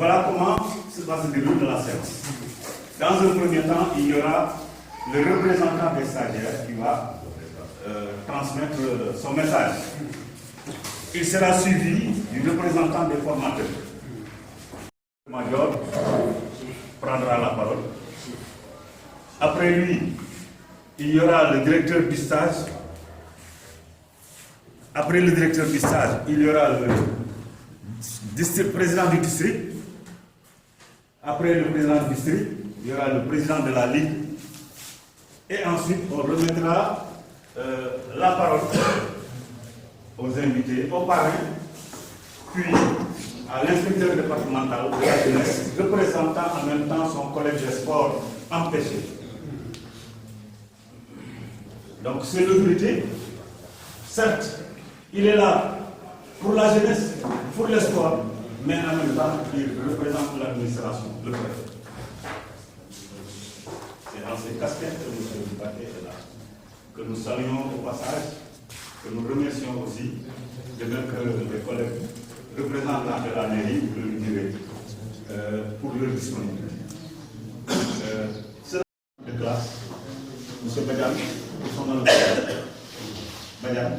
Voilà comment va se dérouler la séance. Dans un premier temps, il y aura le représentant des stagiaires qui va transmettre son message. Il sera suivi du représentant des formateurs. Le major prendra la parole. Après lui, il y aura le directeur du stage. Après le directeur du stage, il y aura le président du district. Après le président du district, il y aura le président de la Ligue. Et ensuite, on remettra la parole aux invités, aux parrains, puis à l'inspecteur départemental de la jeunesse, représentant en même temps son collège de sport empêché. Donc c'est l'autorité. Certes, il est là pour la jeunesse, pour le sport, mais en même temps, il représente l'administration, le préfet. C'est dans ces casquettes que M. Dupaté est là, que nous saluons au passage, que nous remercions aussi, de même que les collègues représentants de la mairie, je le dirai, pour leur disponibilité. C'est de classe, M. Badian, nous sommes dans le collège. Badian.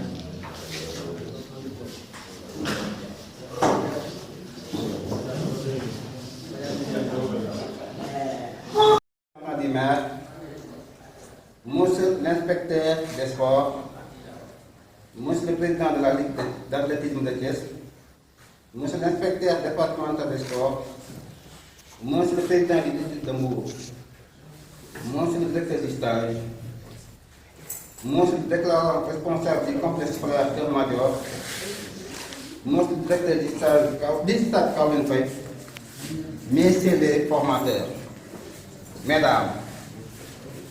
Monsieur l'inspecteur des sports, Monsieur le président de la Ligue d'athlétisme de Thiès, Monsieur l'inspecteur départemental des sports, Monsieur le président du district de Mbour, Monsieur le directeur du stage, Monsieur le déclarant responsable du complexe scolaire Kër Madior, Monsieur le directeur du stade Caroline Faye, Messieurs les formateurs, Mesdames,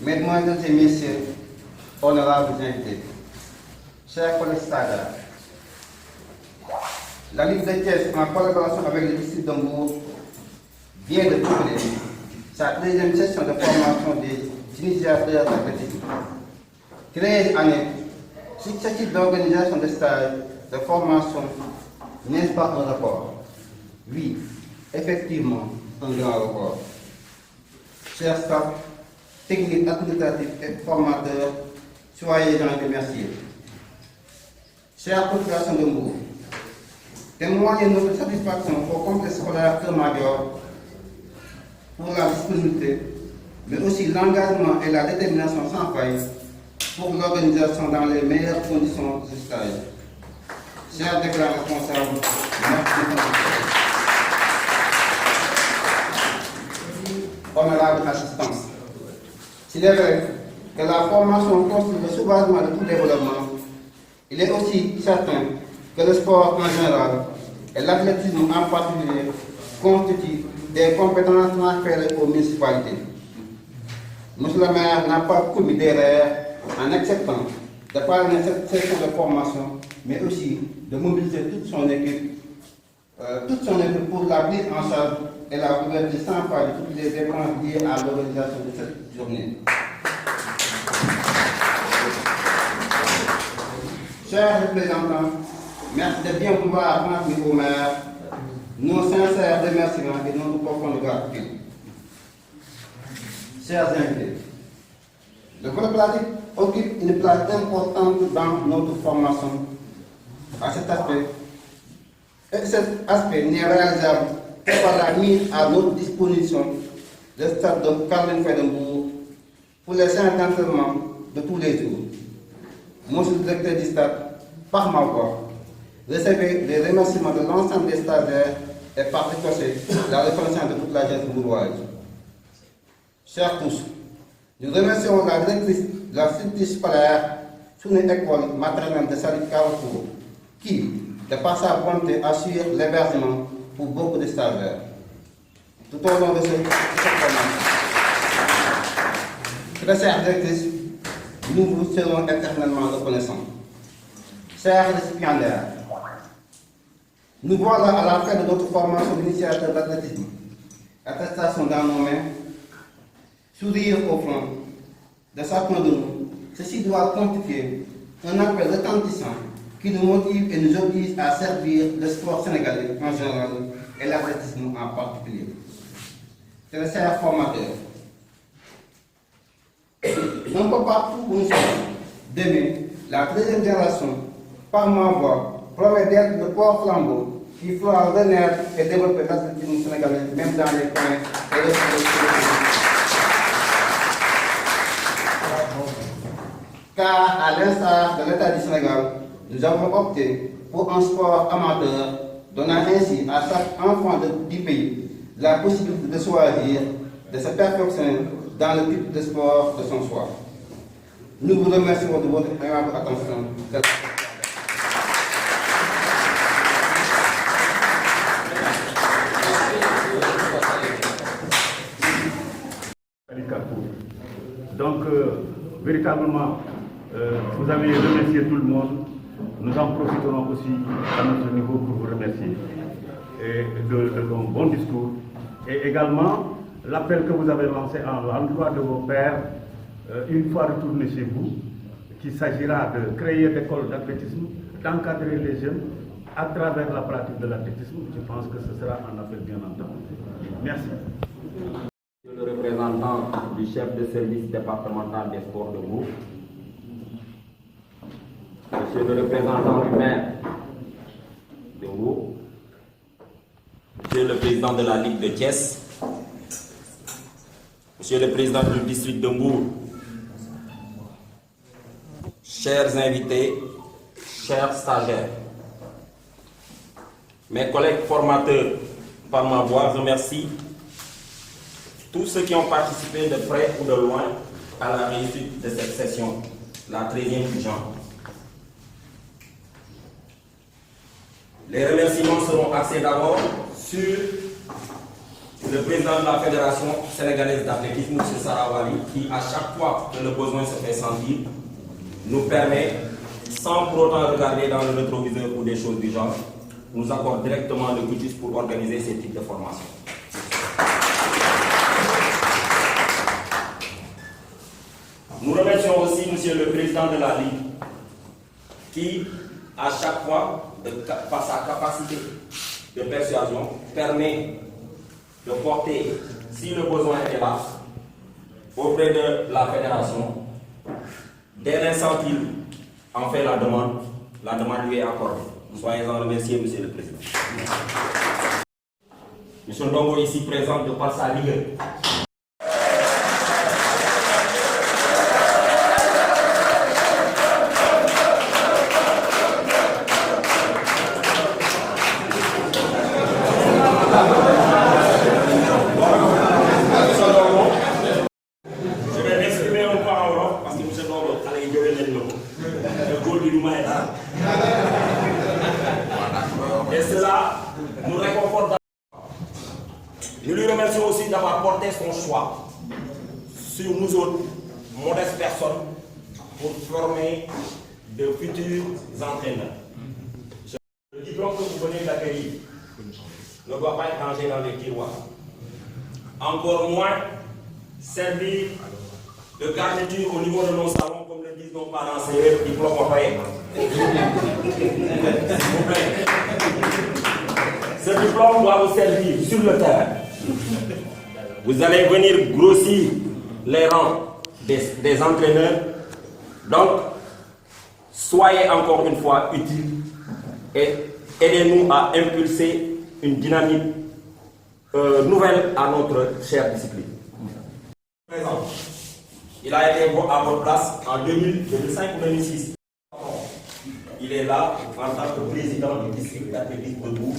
Mesdemoiselles et Messieurs, honorables invités, chers collègues stagiaires, la Ligue de Thiès, en collaboration avec le district de Mbour, vient de publier sa deuxième session de formation des initiateurs d'athlétisme. 13 années successives d'organisation de stages de formation, n'est-ce pas un record? Oui, effectivement, un grand record. Chers staff, techniques, administratifs et formateurs, soyez-en remerciés. Chère population de Mbour, témoignez notre satisfaction au complexe scolaire Kër Madior pour la disponibilité, mais aussi l'engagement et la détermination sans faille pour l'organisation dans les meilleures conditions du stage. Chers déclarants responsables, merci. Honorable assistance. S'il est vrai que la formation constitue le soubassement de tout développement, il est aussi certain que le sport en général et l'athlétisme en particulier constituent des compétences transférées aux municipalités. Monsieur le maire n'a pas commis d'erreur en acceptant de parler de cette session de formation, mais aussi de mobiliser toute son équipe pour la prise en charge et la couverture sans faille de toutes les dépenses liées à l'organisation de cette journée. Chers représentants, merci de bien vouloir transmettre au maire nos sincères remerciements et notre profonde gratitude. Chers invités, le volet pratique occupe une place importante dans notre formation. À cet aspect, n'est réalisable que par la mise à notre disposition du stade de Caroline Faye de Mbour pour les séances d'entraînement de tous les jours. Monsieur le directeur du stade, par ma voix, recevez les remerciements de l'ensemble des stagiaires et par ricochet la reconnaissance de toute la jeunesse bourgeoise. Chers tous, nous remercions la directrice de la structure scolaire sur une école maternelle de Salut Carrefour qui, de par sa bonté, assure l'hébergement pour beaucoup de stagiaires. Tout au long de cette formation, très chère directrice, nous vous serons éternellement reconnaissants. Chers récipiendaires, nous voilà à la fin de notre formation d'initiateur d'athlétisme. Attestation dans nos mains, sourire au front de chacun de nous, ceci doit constituer un appel retentissant qui nous motive et nous oblige à servir le sport sénégalais en général et l'athlétisme en particulier. C'est le chers formateur. Un peu partout où nous sommes, demain, la 13e génération, par ma voix, promet d'être le port flambeau qui fera renaître et développer l'athlétisme sénégalais, même dans les coins et les car, à l'instar de l'État du Sénégal, nous avons opté pour un sport amateur, donnant ainsi à chaque enfant du pays la possibilité de choisir, de se perfectionner dans le type de sport de son choix. Nous vous remercions de votre aimable attention. Donc, véritablement, vous avez remercié tout le monde. Nous en profiterons aussi à notre niveau pour vous remercier et de ton bon discours. Et également, l'appel que vous avez lancé en l'endroit de vos pères, une fois retournés chez vous, qu'il s'agira de créer des écoles d'athlétisme, d'encadrer les jeunes à travers la pratique de l'athlétisme. Je pense que ce sera un appel bien entendu. Merci. Monsieur le représentant du chef de service départemental des sports de Mbour, monsieur le représentant du maire de Mbour, monsieur le président de la Ligue de Thiès, monsieur le président du district de Mbour, chers invités, chers stagiaires, mes collègues formateurs, par ma voix, remercie tous ceux qui ont participé de près ou de loin à la réussite de cette session, la 13e du genre. Les remerciements seront axés d'abord sur le président de la Fédération sénégalaise d'athlétisme, M. Sarawali, qui, à chaque fois que le besoin se fait sentir, nous permet, sans pour autant regarder dans le rétroviseur ou des choses du genre, nous accorde directement le cutis pour organiser ces types de formations. Nous remercions aussi Monsieur le Président de la Ligue, qui, à chaque fois, par sa capacité de persuasion, permet de porter, si le besoin est là, auprès de la Fédération. Dès l'instant qu'il en fait la demande lui est accordée. Soyez-en remerciés, Monsieur le Président. Monsieur Ndongo, ici présent de par sa ligue. Et cela nous réconforte. Nous lui remercions aussi d'avoir porté son choix sur nous autres, modestes personnes, pour former de futurs entraîneurs. Le diplôme que vous venez d'acquérir ne doit pas être rangé dans les tiroirs. Encore moins servir de garniture au niveau de nos salons, comme le disent nos parents, c'est le diplôme envoyé. S'il vous plaît. Ce diplôme doit vous servir sur le terrain. Vous allez venir grossir les rangs des entraîneurs. Donc, soyez encore une fois utiles et aidez-nous à impulser une dynamique nouvelle à notre chère discipline. Présent. Il a été à votre place en 2005 ou 2006. Il est là en tant que président du district d'athlétisme de Mbour.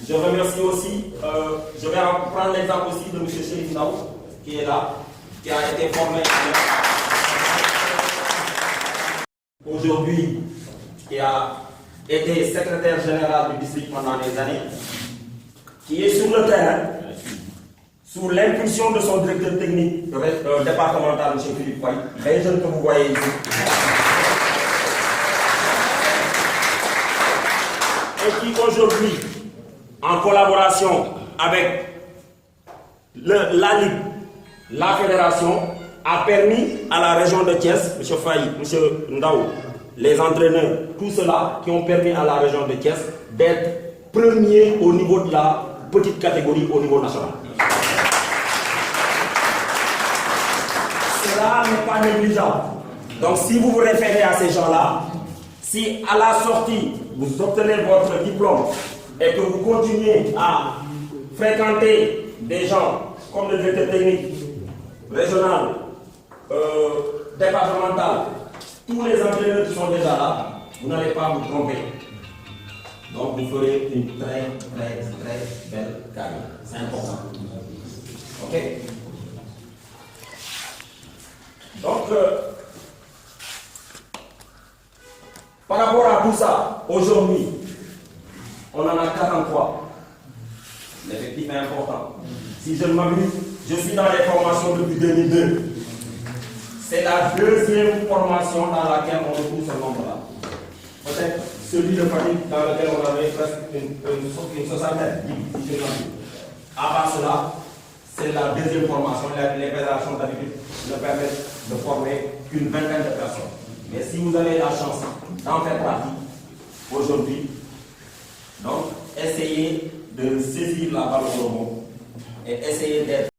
Je remercie aussi, je vais prendre l'exemple aussi de M. Chérif Naou, qui est là, qui a été formé aujourd'hui, qui a été secrétaire général du district pendant des années, qui est sur le terrain, sous l'impulsion de son directeur technique départemental, M. Philippe Paye, les jeunes que vous voyez ici. Et qui aujourd'hui, en collaboration avec la Ligue, la Fédération, a permis à la région de Thiès, M. Faye, M. Ndaou, les entraîneurs, tout cela qui ont permis à la région de Thiès d'être premier au niveau de la petite catégorie au niveau national. Cela n'est pas négligeable. Donc si vous vous référez à ces gens-là, si à la sortie vous obtenez votre diplôme et que vous continuez à fréquenter des gens comme le directeur technique, régional, départemental, tous les entraîneurs qui sont déjà là, vous n'allez pas vous tromper. Donc vous ferez une très belle carrière. C'est important. Ok? Donc, par rapport à tout ça, aujourd'hui, on en a 43. L'effectif est important. Si je ne m'abuse, je suis dans les formations depuis 2002. C'est la deuxième formation dans laquelle on retrouve ce nombre-là. Peut-être celui de Fatick dans lequel on avait presque une soixantaine. À part cela, c'est la deuxième formation. Les fédérations d'habitude ne permettent de former qu'une vingtaine de personnes. Mais si vous avez la chance d'en faire partie aujourd'hui, donc essayez de saisir la balle au rebond et essayez d'être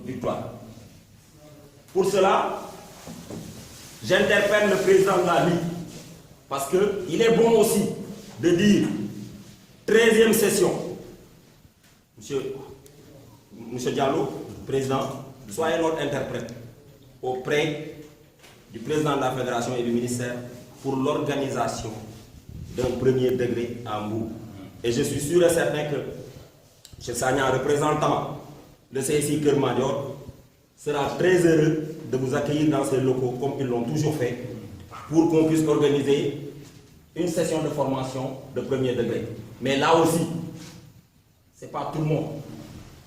victoire. Pour cela, j'interpelle le président de la Ligue parce qu'il est bon aussi de dire 13e session. Monsieur Diallo, président, soyez notre interprète auprès du président de la fédération et du ministère pour l'organisation d'un premier degré à Mbour. Et je suis sûr et certain que M. Sagna, représentant le CSI Keur Madior, sera très heureux de vous accueillir dans ces locaux comme ils l'ont toujours fait pour qu'on puisse organiser une session de formation de premier degré. Mais là aussi, ce n'est pas tout le monde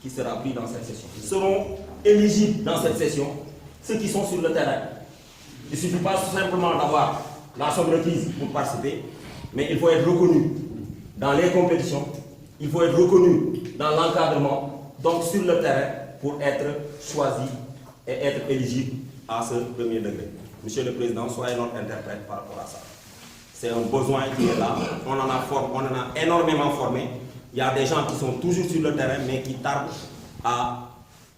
qui sera pris dans cette session. Ils seront éligibles dans cette session ceux qui sont sur le terrain. Il ne suffit pas simplement d'avoir la somme requise pour participer, mais il faut être reconnu dans les compétitions, il faut être reconnu dans l'encadrement, donc sur le terrain, pour être choisi et être éligible à ce premier degré. Monsieur le Président, soyez notre interprète par rapport à ça. C'est un besoin qui est là. On en a énormément formé. Il y a des gens qui sont toujours sur le terrain, mais qui tardent à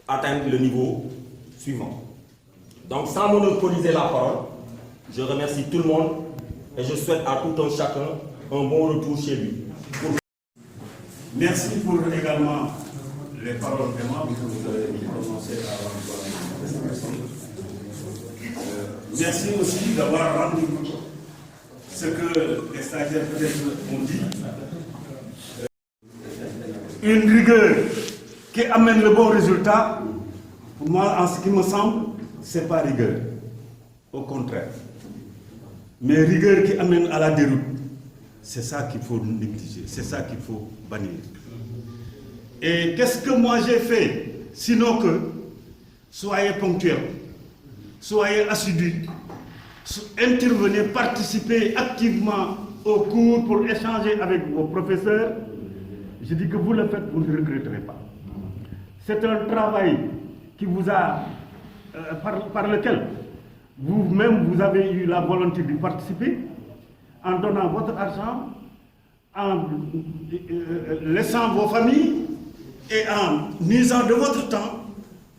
atteindre le niveau suivant. Donc, sans monopoliser la parole, je remercie tout le monde et je souhaite à tout un chacun un bon retour chez lui. Merci pour également les paroles vraiment que vous avez prononcées avant de cette personne. Merci aussi d'avoir rendu ce que les stagiaires peut-être ont dit. Une rigueur qui amène le bon résultat, pour moi, en ce qui me semble, ce n'est pas rigueur. Au contraire. Mais rigueur qui amène à la déroute, c'est ça qu'il faut négliger, c'est ça qu'il faut bannir. Et qu'est-ce que moi j'ai fait, sinon que soyez ponctuels, soyez assidus, intervenez, participez activement au cours pour échanger avec vos professeurs. Je dis que vous le faites, vous ne regretterez pas. C'est un travail qui vous a, par lequel vous-même vous avez eu la volonté de participer, en donnant votre argent, en laissant vos familles et en usant de votre temps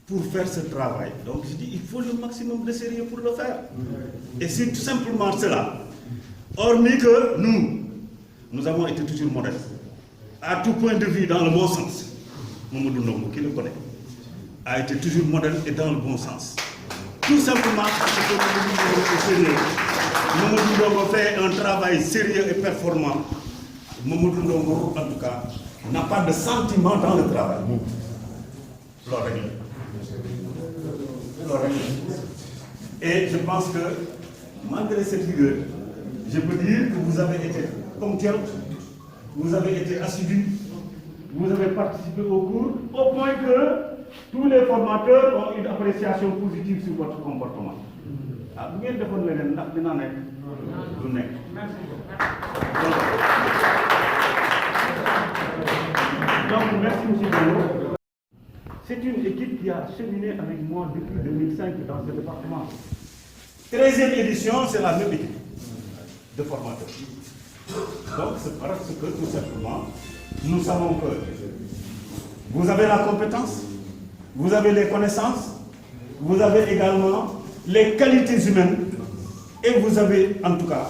pour faire ce travail. Donc je dis, il faut le maximum de sérieux pour le faire. Et c'est tout simplement cela. Hormis que nous avons été toujours modestes, à tout point de vue, dans le bon sens. Mamadou Ndongo, qui le connaît, a été toujours modèle et dans le bon sens. Tout simplement parce que Mamadou Ndongo fait un travail sérieux et performant. Mamadou Ndongo, en tout cas, n'a pas de sentiment dans le travail. Et je pense que, malgré cette rigueur, je peux dire que vous avez été ponctuel, vous avez été assidus, vous avez participé au cours, au point que tous les formateurs ont une appréciation positive sur votre comportement. Donc, merci M. Diallo. C'est une équipe qui a cheminé avec moi depuis 2005 dans ce département. 13e édition, c'est la même équipe de formateurs. Donc, c'est parce que tout simplement, nous savons que vous avez la compétence, vous avez les connaissances, vous avez également les qualités humaines et vous avez en tout cas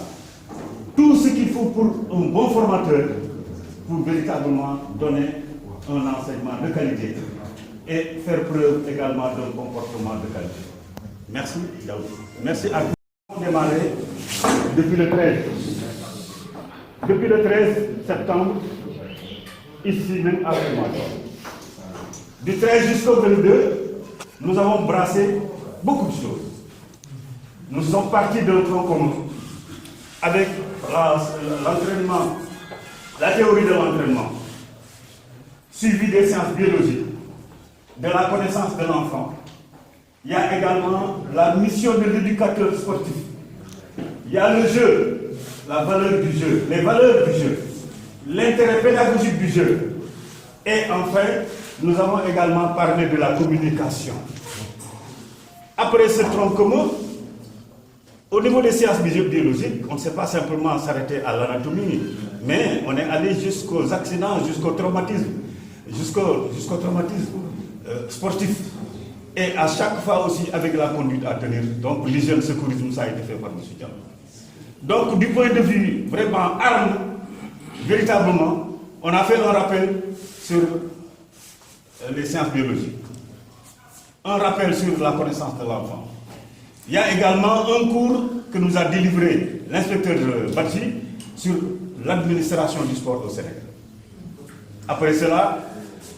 tout ce qu'il faut pour un bon formateur pour véritablement donner un enseignement de qualité et faire preuve également d'un comportement de qualité. Merci, Daoud. Merci à tous. Nous avons démarré depuis le 13. Depuis le 13 septembre, ici même à Frématon. Du 13 jusqu'au 22, nous avons brassé beaucoup de choses. Nous sommes partis de notre commun avec l'entraînement, la théorie de l'entraînement, suivi des sciences biologiques, de la connaissance de l'enfant. Il y a également la mission de l'éducateur sportif. Il y a le jeu, la valeur du jeu, les valeurs du jeu, l'intérêt pédagogique du jeu. Et enfin, nous avons également parlé de la communication. Après ce tronc commun, au niveau des sciences biologiques, on ne s'est pas simplement s'arrêter à l'anatomie, mais on est allé jusqu'aux accidents, jusqu'au traumatisme, jusqu'au traumatisme sportif. Et à chaque fois aussi avec la conduite à tenir. Donc l'hygiène secourisme, ça a été fait par M. Diallo. Donc du point de vue vraiment arme, véritablement, on a fait un rappel sur les sciences biologiques. Un rappel sur la connaissance de l'enfant. Il y a également un cours que nous a délivré l'inspecteur Badji sur l'administration du sport au Sénégal. Après cela,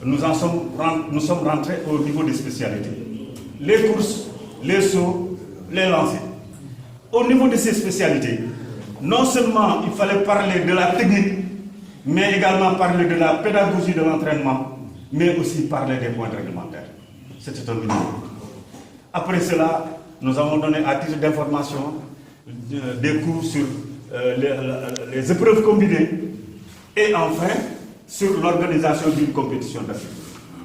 nous sommes rentrés au niveau des spécialités. Les courses, les sauts, les lancers. Au niveau de ces spécialités, non seulement il fallait parler de la technique, mais également parler de la pédagogie de l'entraînement, mais aussi parler des points réglementaires. C'était un minimum. Après cela, nous avons donné à titre d'information des cours sur les épreuves combinées et enfin sur l'organisation d'une compétition d'athlétisme.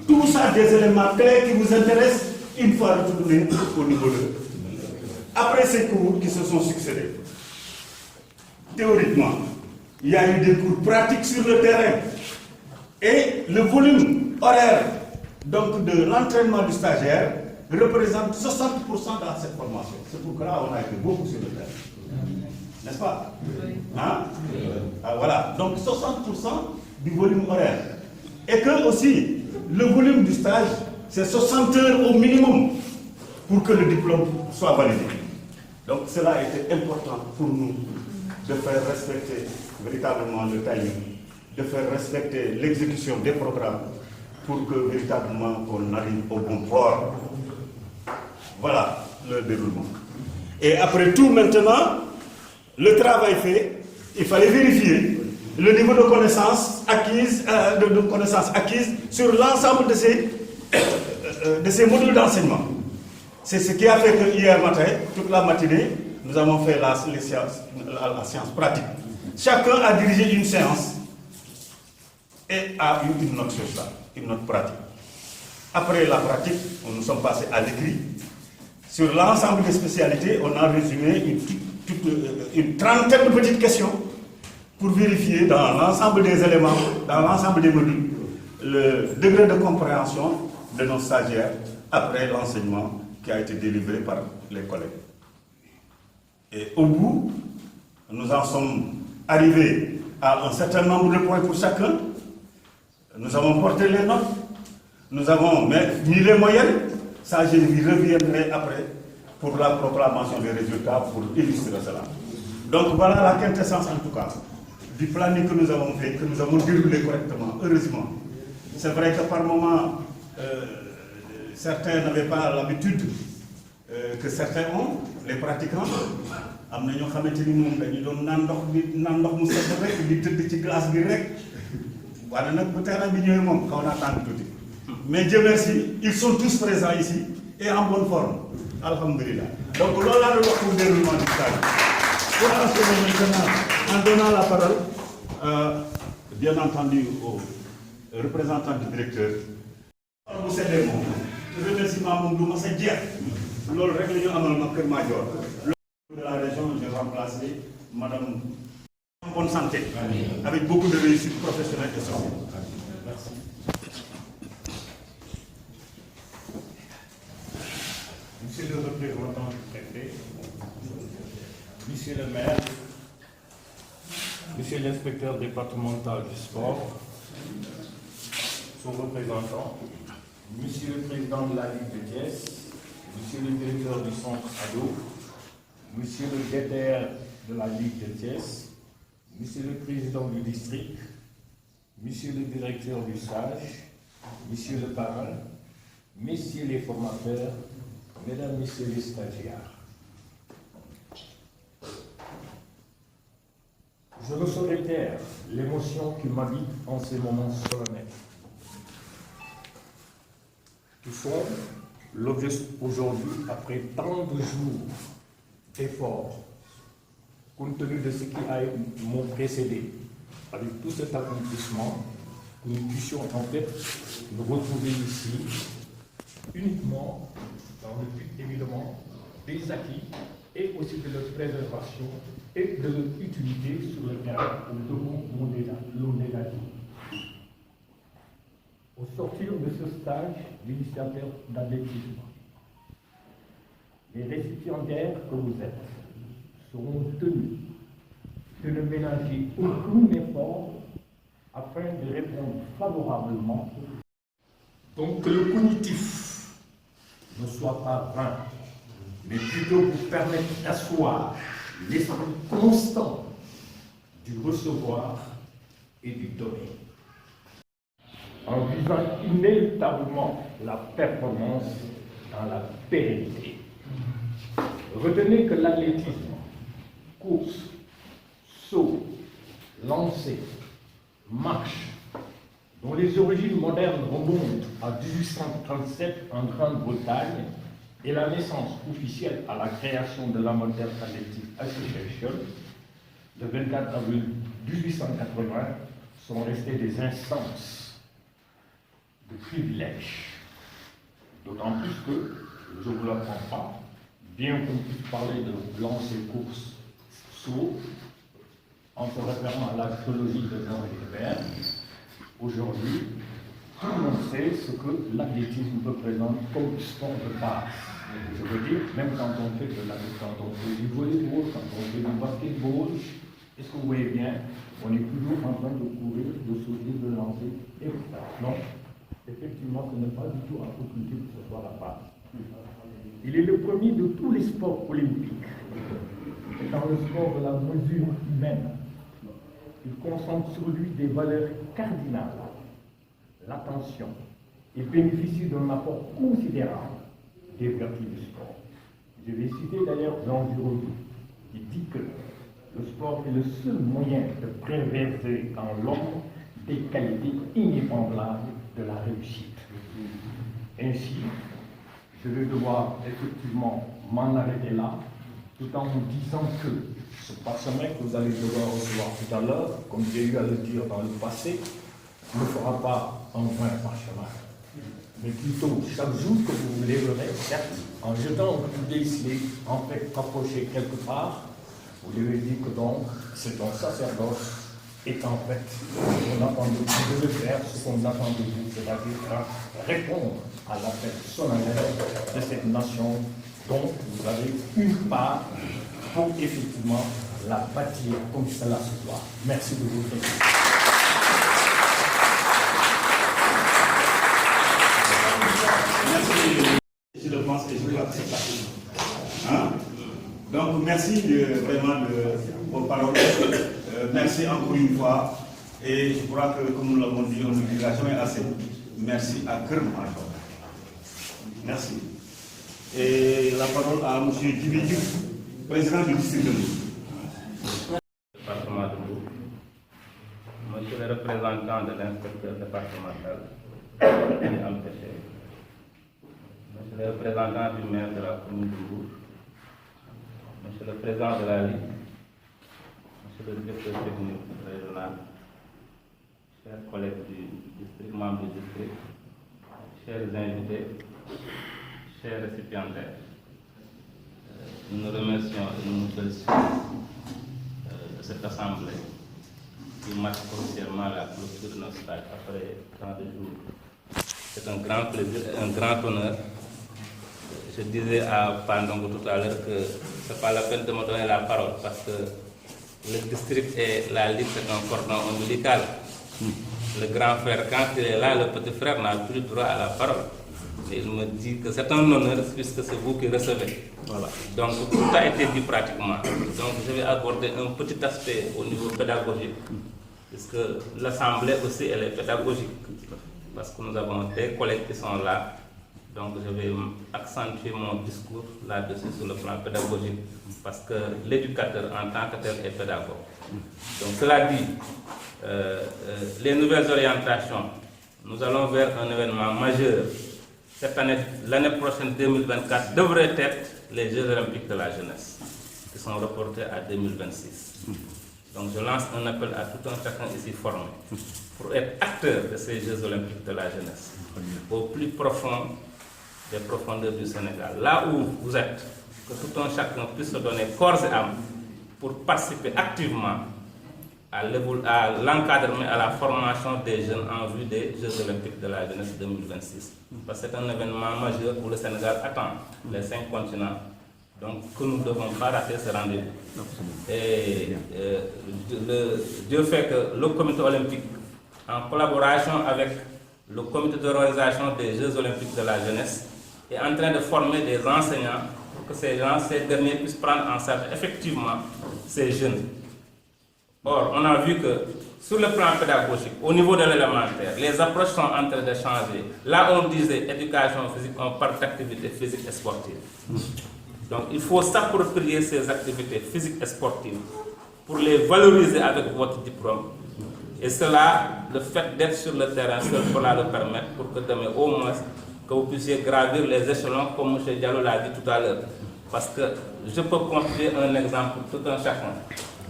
Tout ça, des éléments clés qui vous intéressent une fois retournés au niveau de. Après ces cours qui se sont succédés, théoriquement, il y a eu des cours pratiques sur le terrain et le volume horaire donc, de l'entraînement du stagiaire représente 60% dans cette formation. C'est pourquoi on a été beaucoup sur le terrain. N'est-ce pas? Hein? Ah, voilà. Donc 60% du volume horaire. Et que aussi, le volume du stage, c'est 60 heures au minimum pour que le diplôme soit validé. Donc cela a été important pour nous de faire respecter véritablement le timing, de faire respecter l'exécution des programmes pour que véritablement on arrive au bon port. Voilà le déroulement. Et après tout maintenant, le travail fait, il fallait vérifier le niveau de connaissances acquises, sur l'ensemble de ces modules d'enseignement. C'est ce qui a fait que hier matin, toute la matinée, nous avons fait la science pratique. Chacun a dirigé une séance et a eu une note sur ça, une note pratique. Après la pratique, nous sommes passés à l'écrit. Sur l'ensemble des spécialités, on a résumé une trentaine de petites questions pour vérifier dans l'ensemble des éléments, dans l'ensemble des modules, le degré de compréhension de nos stagiaires après l'enseignement qui a été délivré par les collègues. Et au bout, nous en sommes arrivés à un certain nombre de points pour chacun. Nous avons porté les notes, nous avons mis les moyennes. Ça, je y reviendrai après pour la proclamation des résultats, pour illustrer cela. Donc voilà la quintessence en tout cas du planning que nous avons fait, que nous avons déroulé correctement, heureusement. C'est vrai que par moments, certains n'avaient pas l'habitude que certains ont, les pratiquants. Am na ñoo xamante ni moom dañu doon naan ndox mu sedd rek di tëdd ci glace bi rek waaye nag bu terrain bi ñëwee moom xaw naa tàng tuuti. Mais Dieu merci, ils sont tous présents ici et en bonne forme. Alhamdulillah. Donc loolu laa doon wax pour déroulement du stage. Pour enchaîner maintenant, en donnant la parole, bien entendu, au représentant du directeur. bu seddee moom remerciement moom du ma sa jeex loolu rek la ñu amal ma Kër Madior. De la région, j'ai remplacé Madame en bonne santé, avec beaucoup de réussite professionnelle et sociale. Merci. Monsieur le représentant du préfet, Monsieur le maire, Monsieur l'inspecteur départemental du sport, son représentant, Monsieur le président de la Ligue de Thiès, Monsieur le directeur du centre ado, Monsieur le DTR de la Ligue de Thiès, Monsieur le président du district, Monsieur le directeur du stage, Monsieur le parrain, Messieurs les formateurs, Mesdames, Messieurs les stagiaires. Je ne saurais taire l'émotion qui m'habite en ces moments solennels. Qui sont l'objet aujourd'hui, après tant de jours d'efforts, compte tenu de ce qui m'ont précédé, avec tout cet accomplissement, que nous puissions en fait nous retrouver ici uniquement dans le but évidemment des acquis et aussi de leur préservation et de leur utilité sur le terrain où nous devons dit. Au sortir de ce stage d'initiateur d'athlétisme, les récipiendaires que vous êtes seront tenus de ne ménager aucun effort afin de répondre favorablement. Donc que le cognitif ne soit pas vain, mais plutôt vous permettre d'asseoir l'esprit constant du recevoir et du donner, en visant inéluctablement la performance dans la pérennité. Retenez que l'athlétisme, course, saut, lancer, marche, dont les origines modernes remontent à 1837 en Grande-Bretagne et la naissance officielle à la création de l'Amateur Athletic Association, le 24 avril 1880, sont restés des instances de privilèges. D'autant plus que, je ne vous l'apprends pas, bien qu'on puisse parler de lancer, course, saut, en se référant à la chronologie de Jean Hébert, aujourd'hui, tout le monde sait ce que l'athlétisme représente comme sport de base. Je veux dire, même quand on fait quand on fait du volleyball, quand on fait du basketball, est-ce que vous voyez bien, on est toujours en train de courir, de sauter, de lancer, et non, effectivement, ce n'est pas du tout à faculté que ce soit la base. Il est le premier de tous les sports olympiques, étant le sport de la mesure humaine. Il concentre sur lui des valeurs cardinales, l'attention, et bénéficie d'un apport considérable des vertus du sport. Je vais citer d'ailleurs Jean Giraudoux, qui dit que le sport est le seul moyen de préserver en l'homme des qualités inébranlables de la réussite. Ainsi, je vais devoir effectivement m'en arrêter là, tout en vous disant que ce parchemin que vous allez devoir recevoir tout à l'heure, comme j'ai eu à le dire dans le passé, ne fera pas en vain parchemin. Mais plutôt, chaque jour que vous vous lèverez, certes, en jetant un coup d'œil en fait rapproché quelque part, vous devez dire que donc, c'est un sacerdoce et qu'en fait, on attend de vous de faire ce qu'on attend de vous, c'est-à-dire répondre à l'appel solennel de cette nation dont vous avez une part pour effectivement la bâtir comme cela se doit. Merci de votre écoute. Merci, je le pense et je crois que c'est ça. Hein? Donc merci vraiment vos paroles. Merci encore une fois. Et je crois que, comme nous l'avons dit, on ne dira jamais assez. Merci à Kër Madior. Merci. Et la parole à M. Djibi Diouf, président du district de Mbour. Département de Mbour. Monsieur le représentant de l'inspecteur départemental, Monsieur le représentant du maire de la commune de Mbour, Monsieur le président de la Ligue, Monsieur le directeur technique régional, chers collègues du district, membres du district, chers invités, chers récipiendaires, nous nous remercions et nous nous félicitons de cette assemblée qui marque officiellement la clôture de notre stage après tant de jours. C'est un grand plaisir et un grand honneur. Je disais à Pandongo tout à l'heure que ce n'est pas la peine de me donner la parole parce que le district et la Ligue, c'est un cordon ombilical. Le grand frère, quand il est là, le petit frère n'a plus droit à la parole. Et il me dit que c'est un honneur puisque c'est vous qui recevez. Voilà. Donc tout a été dit pratiquement. Donc je vais aborder un petit aspect au niveau pédagogique, puisque l'Assemblée aussi elle est pédagogique. Parce que nous avons des collègues qui sont là. Donc je vais accentuer mon discours là-dessus sur le plan pédagogique, parce que l'éducateur en tant que tel est pédagogue. Donc cela dit, les nouvelles orientations, nous allons vers un événement majeur. Cette année, l'année prochaine 2024, devrait être les Jeux olympiques de la jeunesse, qui sont reportés à 2026. Donc je lance un appel à tout un chacun ici formé pour être acteur de ces Jeux olympiques de la jeunesse, au plus profond des profondeurs du Sénégal. Là où vous êtes, que tout un chacun puisse se donner corps et âme pour participer activement à l'encadrement, à la formation des jeunes en vue des Jeux olympiques de la jeunesse 2026. Parce que c'est un événement majeur où le Sénégal attend les 5 continents. Donc que nous ne devons pas rater ce rendez-vous. Et Dieu fait que le comité olympique, en collaboration avec le comité d'organisation des Jeux olympiques de la jeunesse, est en train de former des enseignants pour que ces derniers puissent prendre en charge effectivement ces jeunes. Or, on a vu que sur le plan pédagogique, au niveau de l'élémentaire, les approches sont en train de changer. Là, on disait éducation physique, on parle d'activités physiques et sportives. Donc, il faut s'approprier ces activités physiques et sportives pour les valoriser avec votre diplôme. Et cela, le fait d'être sur le terrain seul pourra le permettre pour que demain, au moins, que vous puissiez gravir les échelons comme M. Diallo l'a dit tout à l'heure. Parce que je peux confier un exemple pour tout un chacun.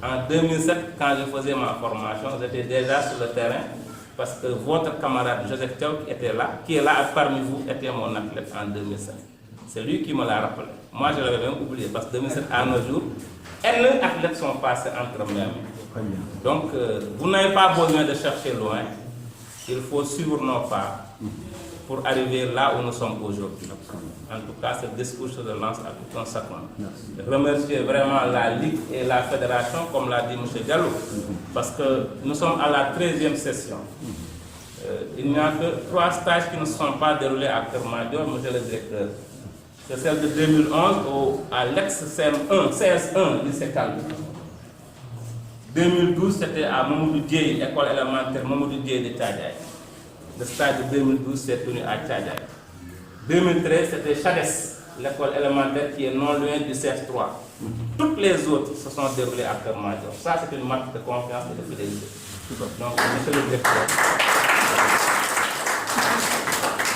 En 2007, quand je faisais ma formation, j'étais déjà sur le terrain parce que votre camarade Joseph Thiaw qui est là parmi vous, était mon athlète en 2007. C'est lui qui me l'a rappelé. Moi, je l'avais même oublié parce que 2007, à nos jours, N athlètes sont passés entre mes mains. Donc, vous n'avez pas besoin de chercher loin. Il faut suivre nos pas pour arriver là où nous sommes aujourd'hui. En tout cas, ce discours se lance à tout un chacun. Remercier vraiment la Ligue et la Fédération, comme l'a dit M. Diallo, parce que nous sommes à la 13e session. Il n'y a que 3 stages qui ne se sont pas déroulés à Kermadior, M. le directeur. C'est celle de 2011 à l'ex-CS1, CS1, lycée Calme. 2012, c'était à Mamoudou Dieye, école élémentaire Mamoudou Dieye de Tchadjaï. Le stage de 2012 s'est tenu à Tchadjaï. 2013, c'était Chades, l'école élémentaire qui est non loin du CS3. Toutes les autres se sont déroulées à Kermadior. Ça, c'est une marque de confiance et de fidélité.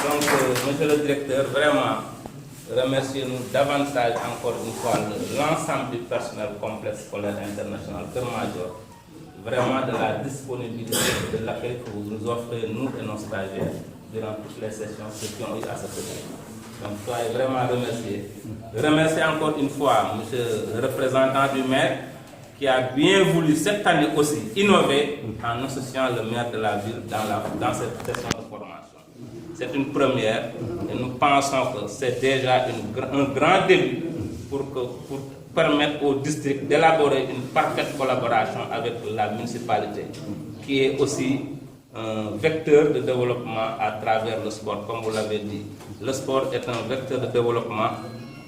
Donc, monsieur le directeur, vraiment, remerciez-nous davantage encore une fois l'ensemble du personnel complexe scolaire international Kermadior, vraiment de la disponibilité de l'accueil que vous nous offrez, nous et nos stagiaires, durant toutes les sessions, ceux qui ont eu à se faire. Donc, soyez vraiment remerciés. Remercier encore une fois monsieur le représentant du maire, qui a bien voulu cette année aussi innover en associant le maire de la ville dans cette session de formation. C'est une première et nous pensons que c'est déjà un grand début pour permettre au district d'élaborer une parfaite collaboration avec la municipalité, qui est aussi un vecteur de développement à travers le sport, comme vous l'avez dit. Le sport est un vecteur de développement.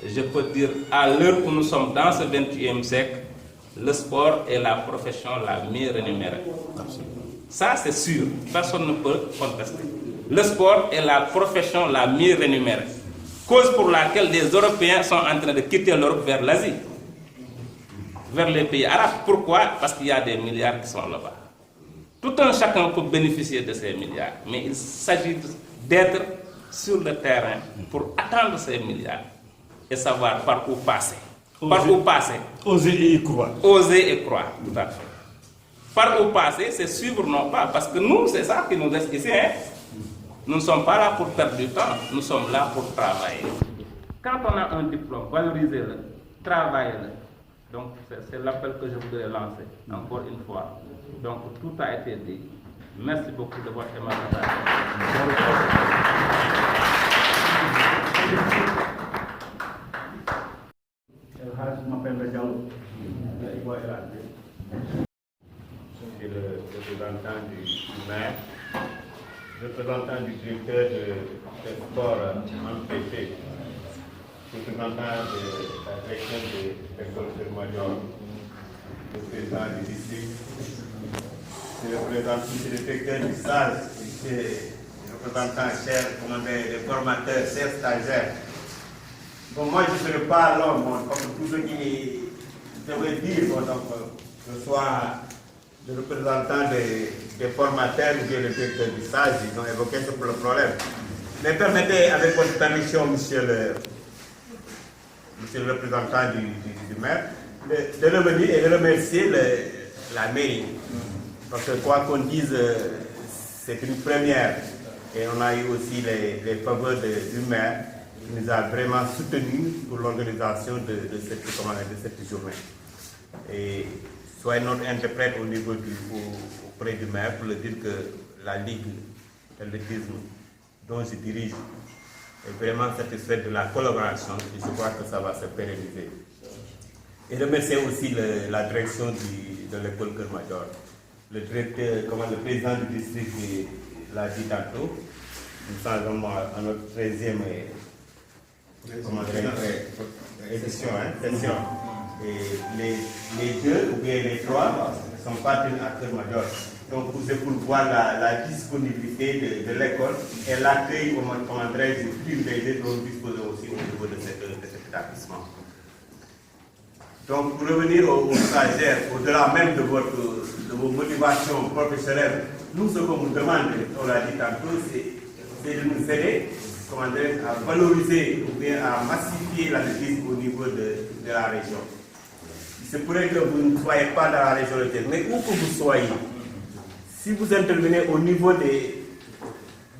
Je peux dire, à l'heure où nous sommes dans ce 21e siècle, le sport est la profession la mieux rémunérée. Ça, c'est sûr. Personne ne peut contester. Le sport est la profession la mieux rémunérée. Cause pour laquelle les Européens sont en train de quitter l'Europe vers l'Asie, vers les pays arabes. Pourquoi? Parce qu'il y a des milliards qui sont là-bas. Tout un chacun peut bénéficier de ces milliards, mais il s'agit d'être sur le terrain pour attendre ces milliards et savoir par où passer. Par où passer? Oser et y croire. Oser et croire, tout à fait. Par où passer, c'est suivre nos pas, parce que nous, c'est ça qui nous reste ici. Hein? Nous ne sommes pas là pour perdre du temps, nous sommes là pour travailler. Quand on a un diplôme, valorisez-le, travaillez-le. Donc c'est l'appel que je voudrais lancer, encore une fois. Donc tout a été dit. Merci beaucoup de votre aimable Je m'appelle Diallo. Je suis le représentant du maire, représentant du directeur de sport MPT, représentant de la direction de l'école de Major, le président du district, le directeur du SAGE, le représentant cher, les formateurs, chers stagiaires. Bon, moi, je ne serai pas long, comme tout ce qui devrait dire, donc, que ce soit le représentant des formateurs ou bien le directeur du SAGE, ils ont évoqué ce problème. Mais permettez, avec votre permission, monsieur le représentant du maire, de revenir et de remercier la mairie. Parce que quoi qu'on dise, c'est une première. Et on a eu aussi les faveurs du maire qui nous a vraiment soutenus pour l'organisation de cette journée. Et soyez notre interprète au niveau auprès du maire pour le dire que la Ligue d'athlétisme dont je dirige est vraiment satisfaite de la collaboration et je crois que ça va se pérenniser. Et remercier aussi la direction de l'école Keur Madior. Le président du district l'a dit tantôt, nous sommes à notre 13e édition, session. Et les deux ou bien les trois sont partis à Keur Madior. Donc c'est pour voir la disponibilité de l'école et l'accueil, comment dirais-je, privilégié dont nous disposons aussi au niveau de cet établissement. Donc pour revenir aux stagiaires, au-delà même de vos motivations professionnelles, nous ce qu'on vous demande, on l'a dit tantôt, c'est de nous aider à valoriser ou bien à massifier l'athlétisme au niveau de la région. Il se pourrait que vous ne soyez pas dans la région de Thiès, mais où que vous soyez, si vous intervenez au niveau des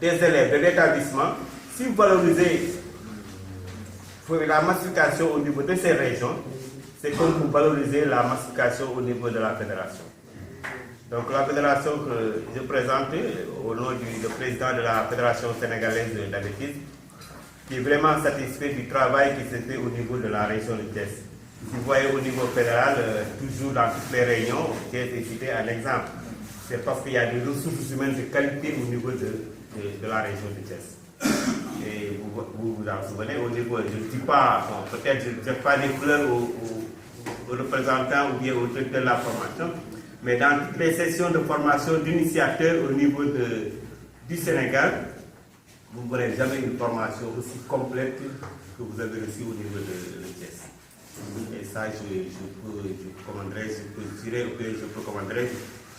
élèves de l'établissement, si vous valorisez la massification au niveau de ces régions, c'est comme vous valorisez la massification au niveau de la fédération. Donc la fédération que je présente au nom du président de la Fédération sénégalaise d'athlétisme, qui est vraiment satisfait du travail qui se fait au niveau de la région de Thiès. Si vous voyez au niveau fédéral, toujours dans toutes les réunions, Thiès est cité un exemple. C'est parce qu'il y a des ressources humaines de qualité au niveau de la région de Thiès. Et vous vous en souvenez, au niveau, je ne dis pas, bon, peut-être je ne jette pas des fleurs aux représentants ou bien aux directeurs de la formation, mais dans toutes les sessions de formation d'initiateurs au niveau du Sénégal, vous ne verrez jamais une formation aussi complète que vous avez reçue au niveau de Thiès. Et ça, je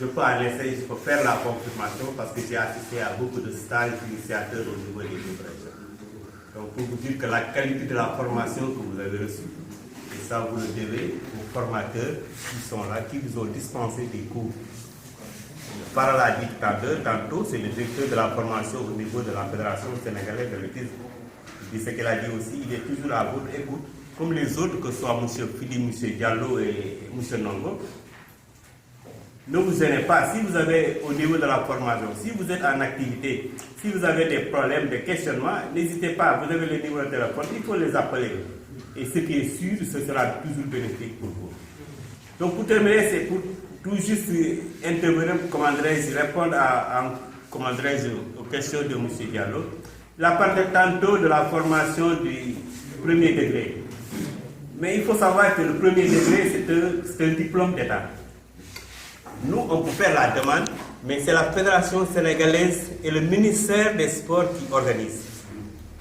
peux en laisser, je peux faire la confirmation parce que j'ai assisté à beaucoup de stages d'initiateurs au niveau des deux régions. Donc pour vous dire que la qualité de la formation que vous avez reçue, et ça vous le devez aux formateurs qui sont là, qui vous ont dispensé des cours. Par la dit tantôt, c'est le directeur de la formation au niveau de la Fédération sénégalaise de l'athlétisme. Il dit ce qu'il a dit aussi, il est toujours à votre écoute, comme les autres, que ce soit M. Philippe, M. Diallo et M. Nongo. Ne vous gênez pas, si vous avez au niveau de la formation, si vous êtes en activité, si vous avez des problèmes, des questionnements, n'hésitez pas, vous avez les numéros de téléphone, il faut les appeler. Et ce qui est sûr, ce sera toujours bénéfique pour vous. Donc pour terminer, c'est pour tout juste intervenir, répondre aux questions de M. Diallo. Il a parlé tantôt de la formation du premier degré. Mais il faut savoir que le premier degré, c'est un diplôme d'État. Nous, on peut faire la demande, mais c'est la Fédération sénégalaise et le ministère des Sports qui organisent.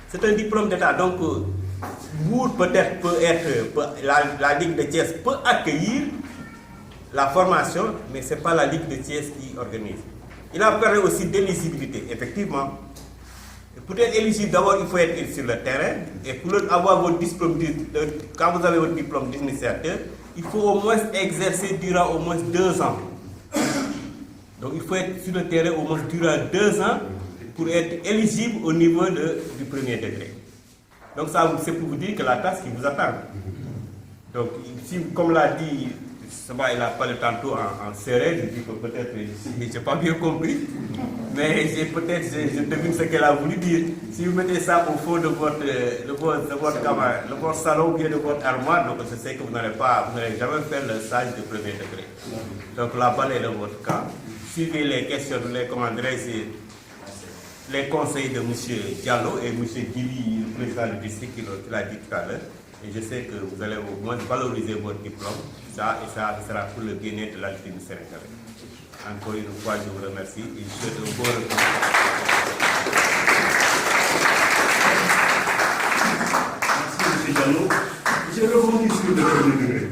C'est un diplôme d'État. Donc, vous, peut-être, la Ligue de Thiès peut accueillir la formation, mais ce n'est pas la Ligue de Thiès qui organise. Il a parlé aussi d'éligibilité, effectivement. Pour être éligible, d'abord, il faut être sur le terrain. Et pour avoir votre diplôme, quand vous avez votre diplôme d'initiateur, il faut au moins exercer durant au moins 2 ans. Donc il faut être sur le terrain au moins durant 2 ans pour être éligible au niveau du premier degré. Donc ça, c'est pour vous dire que la tasse qui vous attend. Donc, si, comme l'a dit, il a parlé tantôt en serré, je dis que peut-être, je n'ai pas bien compris, mais je devine ce qu'elle a voulu dire. Si vous mettez ça au fond de votre salon ou bien de votre armoire, donc je sais que vous n'allez jamais faire le stage de premier degré. Donc la balle est dans votre camp. Suivez les questions, les conseils de M. Diallo et M. Guili, le président du district, qui l'a dit tout à l'heure. Et je sais que vous allez au moins valoriser votre diplôme. Ça sera pour le bien-être de l'alpine sénégalaise. Encore une fois, je vous remercie et je souhaite un bon retour. Merci, M. Diallo. Je rebondis sur le premier degré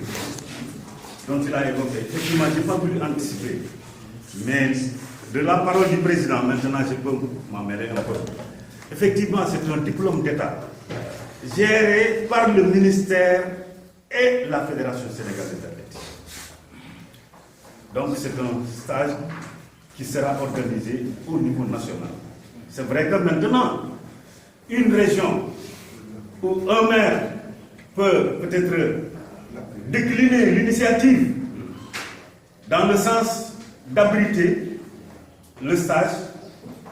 dont il a évoqué. Effectivement, je n'ai pas voulu anticiper. Mais de la parole du président, maintenant, je peux m'en mêler un peu. Effectivement, c'est un diplôme d'État géré par le ministère et la Fédération sénégalaise d'athlétisme. Donc c'est un stage qui sera organisé au niveau national. C'est vrai que maintenant, une région où un maire peut peut-être décliner l'initiative dans le sens d'abriter le stage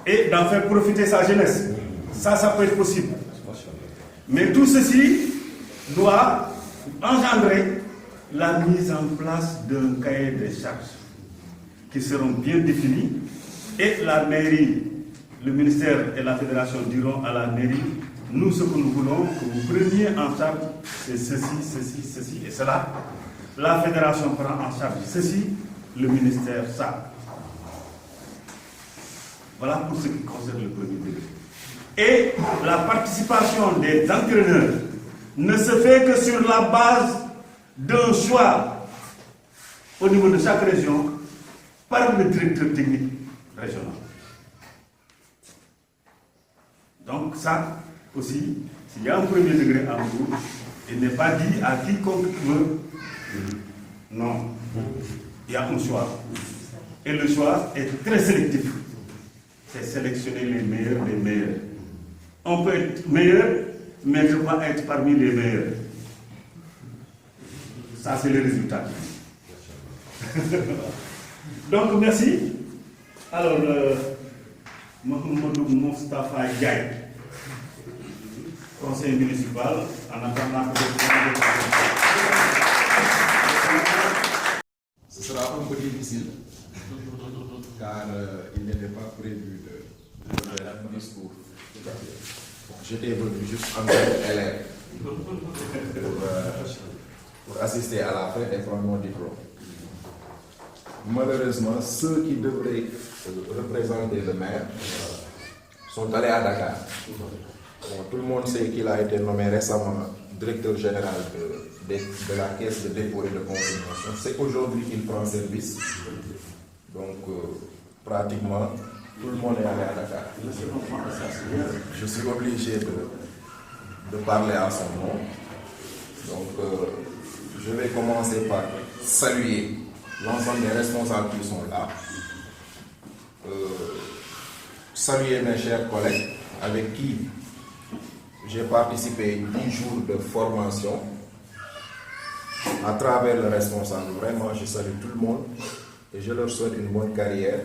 et d'en faire profiter sa jeunesse. Ça peut être possible. Mais tout ceci doit engendrer la mise en place d'un cahier de charges qui seront bien définis et la mairie, le ministère et la fédération diront à la mairie, nous ce que nous voulons que vous preniez en charge, c'est ceci et cela. La fédération prend en charge ceci, le ministère ça. Voilà pour ce qui concerne le premier degré. Et la participation des entraîneurs ne se fait que sur la base d'un choix au niveau de chaque région par le directeur technique régional. Donc ça aussi, s'il y a un premier degré en cours, il n'est pas dit à quiconque veut. Non. Il y a un choix. Et le choix est très sélectif. C'est sélectionner les meilleurs des meilleurs. On peut être meilleur, mais ne pas être parmi les meilleurs. Ça, c'est le résultat. Donc, merci. Alors, Mohamed Moustapha Diaye, conseiller municipal, en attendant que ce sera un peu difficile, car il n'était pas prévu de faire un discours. J'étais venu juste en tant qu'élève pour assister à la fête et prendre mon diplôme. Malheureusement, ceux qui devraient représenter le maire sont allés à Dakar. Bon, tout le monde sait qu'il a été nommé récemment directeur général de la caisse de dépôt et de consignation. C'est aujourd'hui qu'il prend service. Donc, pratiquement, tout le monde est allé à Dakar. Je suis obligé de parler à son nom. Donc, je vais commencer par saluer l'ensemble des responsables qui sont là. Saluer mes chers collègues avec qui j'ai participé 10 jours de formation à travers le responsable. Vraiment, je salue tout le monde et je leur souhaite une bonne carrière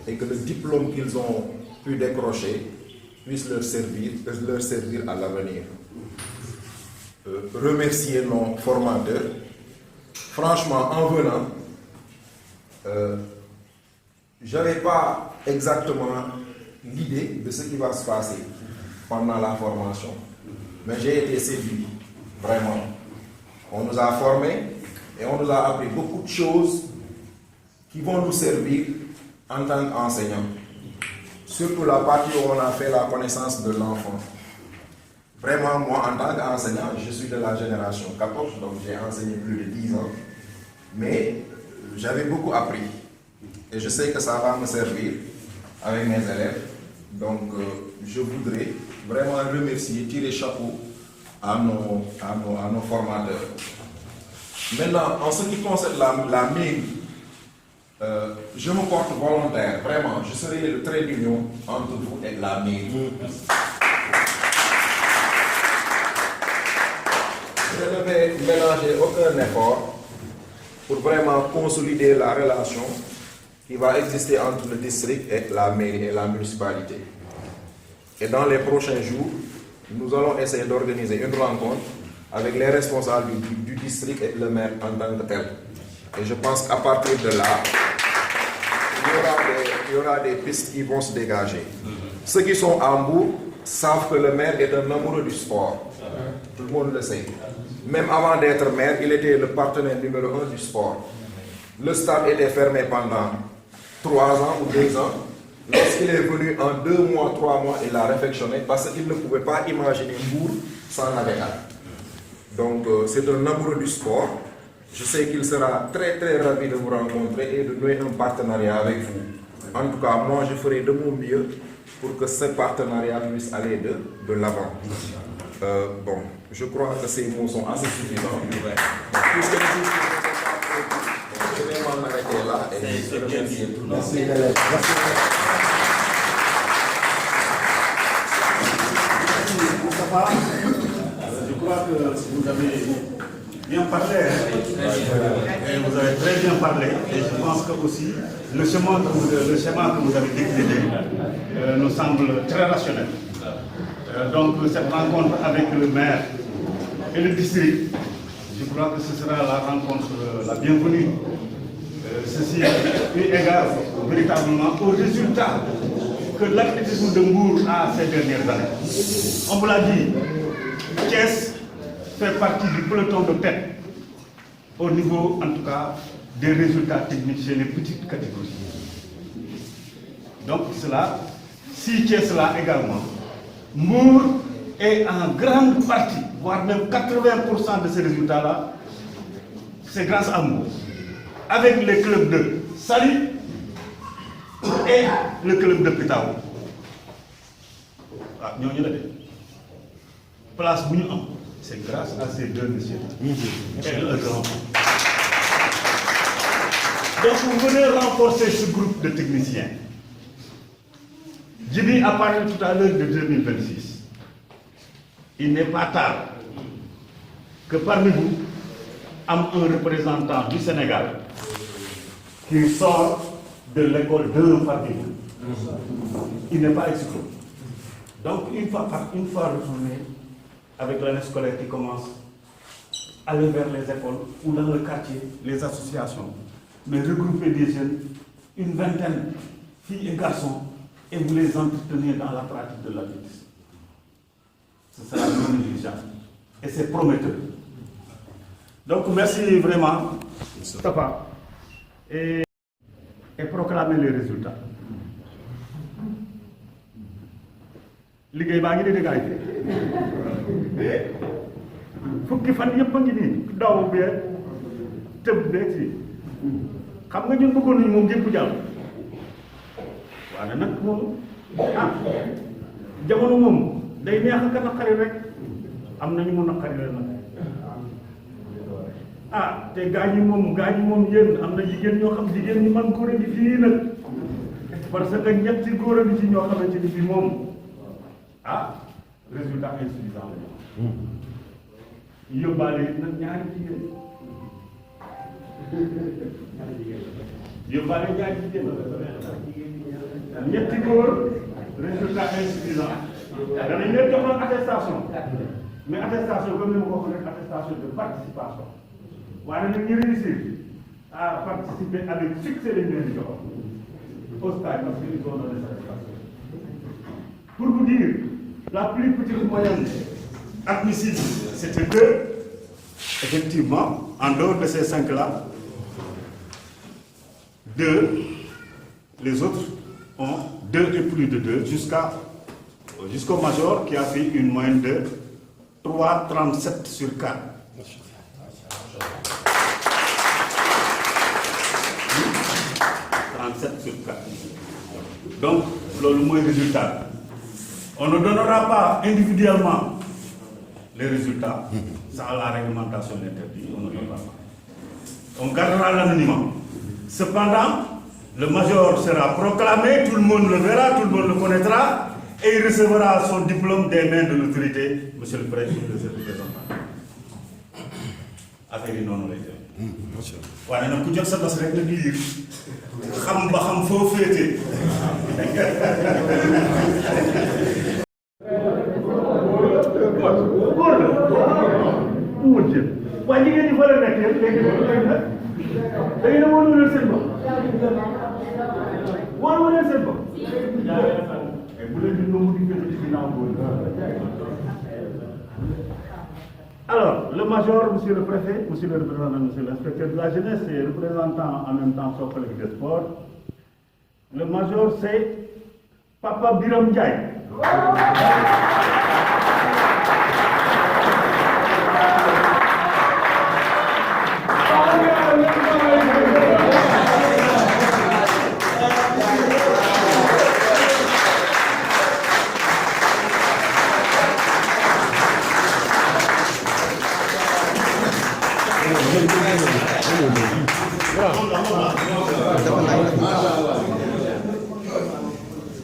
et que le diplôme qu'ils ont pu décrocher puisse leur servir à l'avenir. Remercier nos formateurs. Franchement, en venant, je n'avais pas exactement l'idée de ce qui va se passer pendant la formation. Mais j'ai été séduit, vraiment. On nous a formés et on nous a appris beaucoup de choses qui vont nous servir en tant qu'enseignants. Surtout la partie où on a fait la connaissance de l'enfant. Vraiment, moi, en tant qu'enseignant, je suis de la génération 14, donc j'ai enseigné plus de 10 ans. Mais j'avais beaucoup appris. Et je sais que ça va me servir avec mes élèves. Donc, je voudrais vraiment remercier, tirer chapeau à nos formateurs. Maintenant, en ce qui concerne la mairie, je me porte volontaire, vraiment, je serai le trait d'union entre vous et la mairie. Je ne vais mélanger aucun effort pour vraiment consolider la relation qui va exister entre le district et la mairie et la municipalité. Et dans les prochains jours, nous allons essayer d'organiser une rencontre avec les responsables du district et le maire en tant que tel. Et je pense qu'à partir de là, il y aura des pistes qui vont se dégager. Ceux qui sont à Mbour savent que le maire est un amoureux du sport. Tout le monde le sait. Même avant d'être maire, il était le partenaire numéro 1 du sport. Le stade était fermé pendant 3 ans ou 2 ans. Lorsqu'il est venu en 2 mois, 3 mois, il l'a réfectionné parce qu'il ne pouvait pas imaginer Mbour sans Navégal. Donc c'est un amoureux du sport. Je sais qu'il sera très très ravi de vous rencontrer et de nouer un partenariat avec vous. En tout cas, moi je ferai de mon mieux pour que ce partenariat puisse aller de l'avant. Bon, je crois que ces mots sont assez suffisants. Puisque je vais m'en arrêter là et je remercie tout le monde. Merci. Moustapha, je crois que vous avez bien parlé, et vous avez très bien parlé, et je pense que aussi le schéma que vous avez décliné nous semble très rationnel. Donc cette rencontre avec le maire et le district, je crois que ce sera la rencontre la bienvenue. Ceci eu égard véritablement aux résultats que l'athlétisme de Mbour a ces dernières années. On vous l'a dit, Thiès fait partie du peloton de tête au niveau, en tout cas, des résultats techniques chez les petites catégories. Donc cela, si Thiès là également, Mbour est en grande partie, voire même 80% de ces résultats-là, c'est grâce à Mbour. Avec les clubs de Saly et le club de Pitao. Ah, nous avons place bu ñu am, c'est grâce à ces deux messieurs. Et le grand. Donc vous venez renforcer ce groupe de techniciens. Djibi a parlé tout à l'heure de 2026. Il n'est pas tard que parmi vous, un représentant du Sénégal qui sort de l'école d'un parmi vous. Il n'est pas exclu. Donc une fois retourné avec l'année scolaire qui commence, aller vers les écoles ou dans le quartier, les associations, mais regrouper des jeunes, une vingtaine, filles et garçons, et vous les entretenez dans la pratique de l'athlétisme. Ce sera non négligeable. Et c'est prometteur. Donc merci vraiment, Moustapha, et proclamer les résultats. Liggéey baa ngi di gaay fukki fan yëpp a ngi nii daw bee tëb beeg si xam nga ñun bëggoon nañu moom yëpp jàll waaye nag moom jamono moom day neex ak naqari rek am nañu mu naqari la nag te gaañu moom yéen am na jigéen ñoo xam jigéen ñi man góor a ngi fii nag parce que ñetti góor a ngi ci ñoo xamante ni fii moom résultat insuffisant la yóbbaale nag ñaari jigéen yóbbaale ñaari jigéen ñetti góor résultat insuffisant danañ leen jox nag attestation mais attestation comme ni ma ko waxee rek attestation de participation waaye nag ñu réussir à participer avec succès lañ leen di jox au stade parce que ils ont donné satisfaction. Pour vous dire, la plus petite moyenne admissible, c'était 2. Effectivement, en dehors de ces 5-là, 2, les autres ont 2 et plus de 2, jusqu'au major qui a fait une moyenne de 3,37 sur 4. 37 sur 4. Donc, le moins résultat. On ne donnera pas individuellement les résultats. Ça, la réglementation l'interdit. On ne donnera pas. On gardera l'anonymat. Cependant, le major sera proclamé, tout le monde le verra, tout le monde le connaîtra, et il recevra son diplôme des mains de l'autorité, monsieur le président, monsieur le représentant. Affaire yi noonu lay def. waaye nag ku jot sa bas rek nag liir xam ba xam foo féete. góor la mu wut jël waaye jigéen ñi fa la nekk yëpp léegi nag da ngeen a wóolu leen seen bopp wóolu leen seen bopp bu leen di nangu di féete ci ginnaaw góor. Alors, le major, monsieur le préfet, monsieur le représentant, monsieur l'inspecteur de la jeunesse et représentant en même temps son collègue de sport, le major c'est Papa Biram Ndiaye.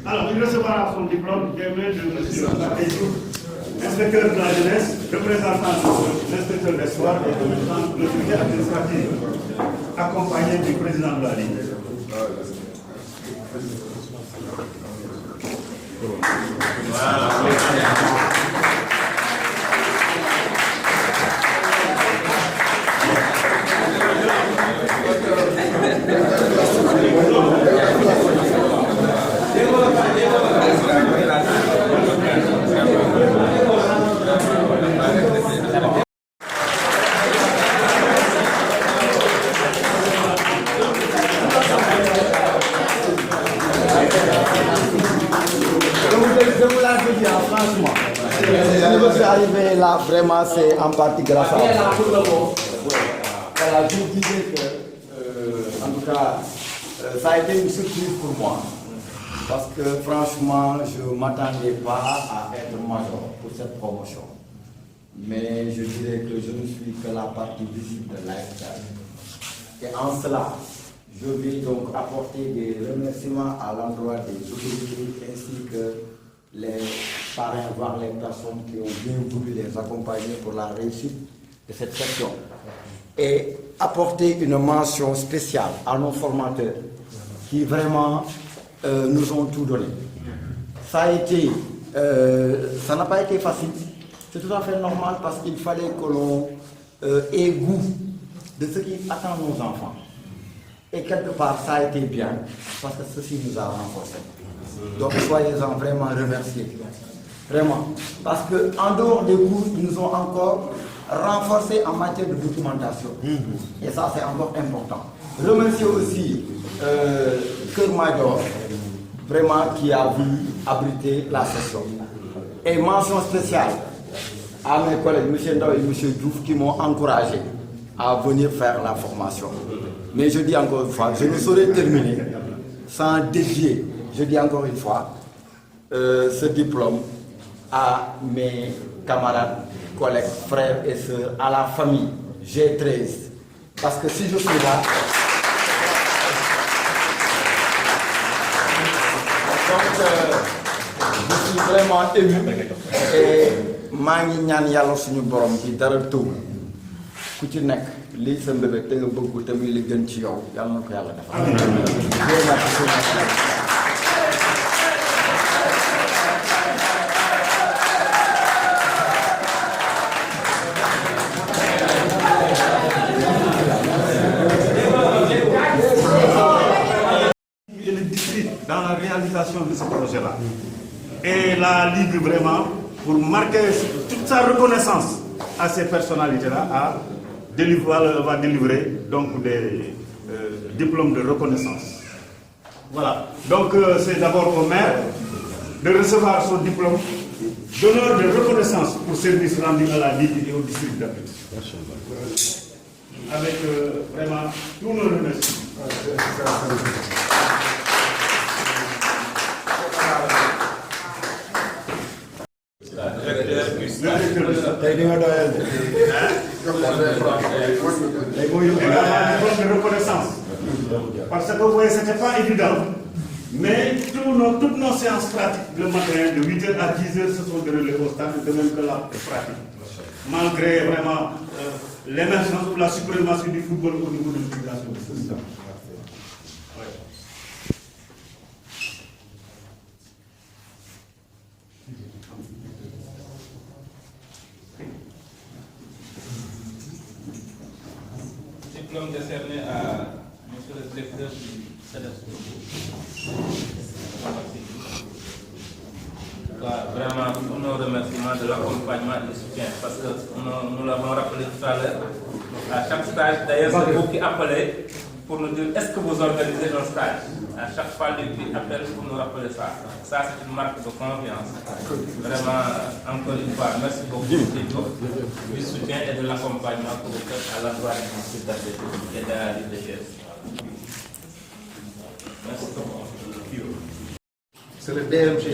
Alors, il recevra son diplôme des mains de monsieur l'inspecteur de la jeunesse, représentant l'inspecteur des soirs et de l'autorité administrative, accompagné du président de la Ligue. Je vous l'ai dit, franchement. Si je suis arrivé là, vraiment, c'est en partie grâce à vous. Voilà, je vous disais que, en tout cas, ça a été une surprise pour moi. Parce que, franchement, je ne m'attendais pas à être major pour cette promotion. Mais je dirais que je ne suis que la partie visible de lifestyle. Et en cela, je vais donc apporter des remerciements à l'endroit des autorités ainsi que les parrains, voire les personnes qui ont bien voulu les accompagner pour la réussite de cette session. Et apporter une mention spéciale à nos formateurs qui vraiment nous ont tout donné. Ça n'a pas été facile. C'est tout à fait normal parce qu'il fallait que l'on ait goût de ce qui attend nos enfants. Et quelque part, ça a été bien, parce que ceci nous a renforcés. Donc soyez-en vraiment remerciés. Vraiment. Parce qu'en dehors des cours, ils nous ont encore renforcés en matière de documentation. Et ça, c'est encore important. Remercier aussi Kër Major, vraiment, qui a vu abriter la session. Et mention spéciale à mes collègues, M. Ndao et M. Diouf, qui m'ont encouragé à venir faire la formation. Mais je dis encore une fois, je ne saurais terminer sans dédier, je dis encore une fois, ce diplôme à mes camarades, collègues, frères et sœurs, à la famille G13. Parce que si je suis là, donc je suis vraiment ému et maa ngi ñaan yàlla suñu borom bi dara tëw ku ci nekk lii sa mbébét te nga bëgg tamit li gën ci yow yàlla na ko yàlla defal. Et le district dans la réalisation de ce projet-là. Et la Ligue vraiment, pour marquer toute sa reconnaissance à ces personnalités-là, va délivrer donc des diplômes de reconnaissance. Voilà. Donc c'est d'abord au maire de recevoir son diplôme d'honneur de reconnaissance pour service rendu à la Ligue et au district d'Afrique. Avec vraiment tous nos remerciements. tey di nga doyal de. Également diplôme de reconnaissance Parce que vous voyez, ce n'était pas évident. Mais toutes nos séances pratiques le matin, de 8h à 10h, se sont déroulées au stade, de même que la pratique. Malgré vraiment l'émergence ou la suprématie du football au niveau de l'utilisation de ce système. Diplôme décerné à M. le directeur du CEDESCO. Vraiment, tous nos remerciements de l'accompagnement et du soutien, parce que nous l'avons rappelé tout à l'heure. À chaque stage, d'ailleurs, c'est vous qui appelez pour nous dire est-ce que vous organisez un stage. À chaque fois, lui appelle pour nous rappeler ça. Ça, c'est une marque de confiance. Vraiment, encore une fois, merci beaucoup du soutien et de l'accompagnement que vous faites à l'endroit de l'Institut d'athlétisme et de la LIDGS. Merci beaucoup. C'est le DMG.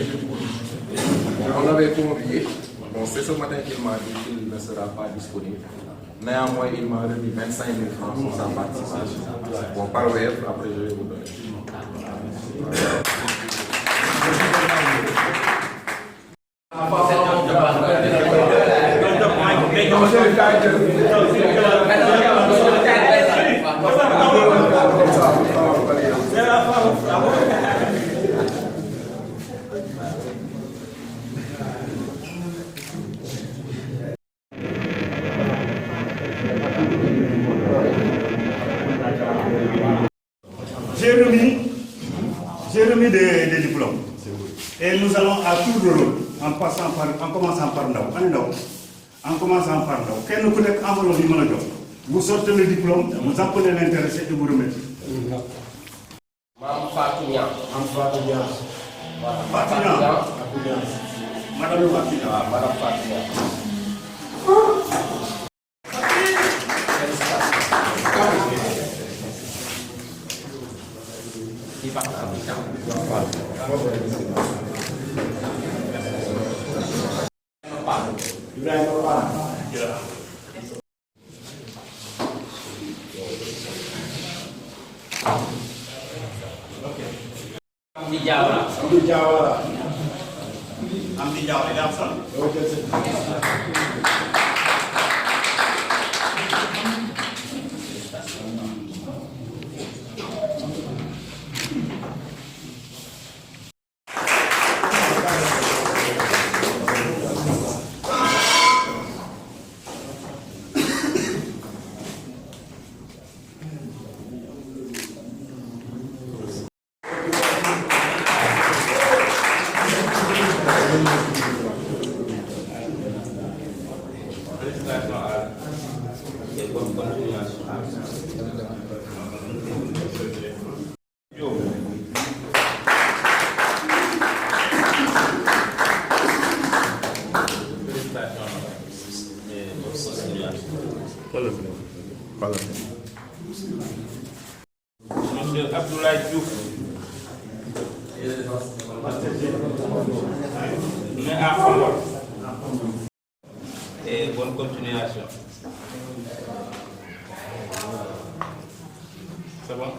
On l'avait convié. Bon, c'est ce matin qu'il m'a dit qu'il ne sera pas disponible. Néanmoins, il m'a remis 25 000 francs pour sa participation. Bon, par web, après je vais vous donner. J'ai remis des diplômes. Et nous allons à tour de rôle, en commençant par Ndao. En commençant par Ndao. Quel nous connaît enveloppe du manager. Vous sortez le diplôme, vous appelez l'intéressé et vous remettez. Mme Fatignan. Madame Fatignan. Madame Fatignan. Amdi Diawara. Amdi Diawara, il est absent. Félicitations à et bonne continuation. Monsieur Abdoulaye Diouf, né à Fondor. Et bonne continuation. C'est bon?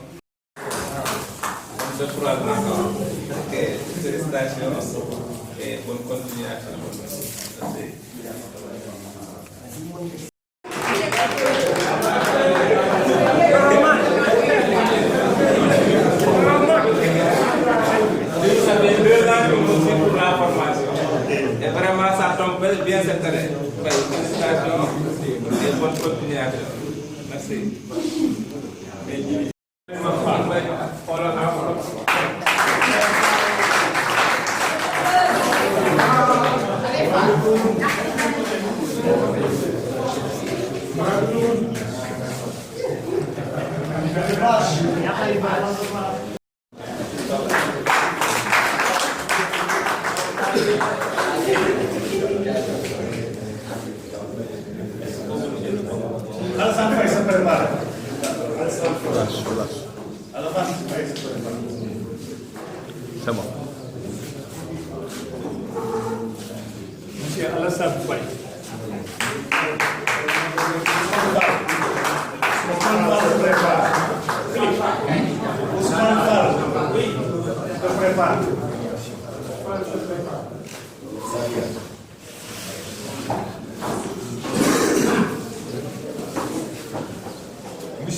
C'est pour la grande. Ok, félicitations et bonne continuation. Merci. Vous avez 2 ans de motif pour la formation. Et vraiment, ça tombe bien cette année. Félicitations et bonne continuation. Merci. Alassane Faye se prépare. Alassane Faye se prépare. C'est bon. Monsieur Alassane Faye. On se prépare.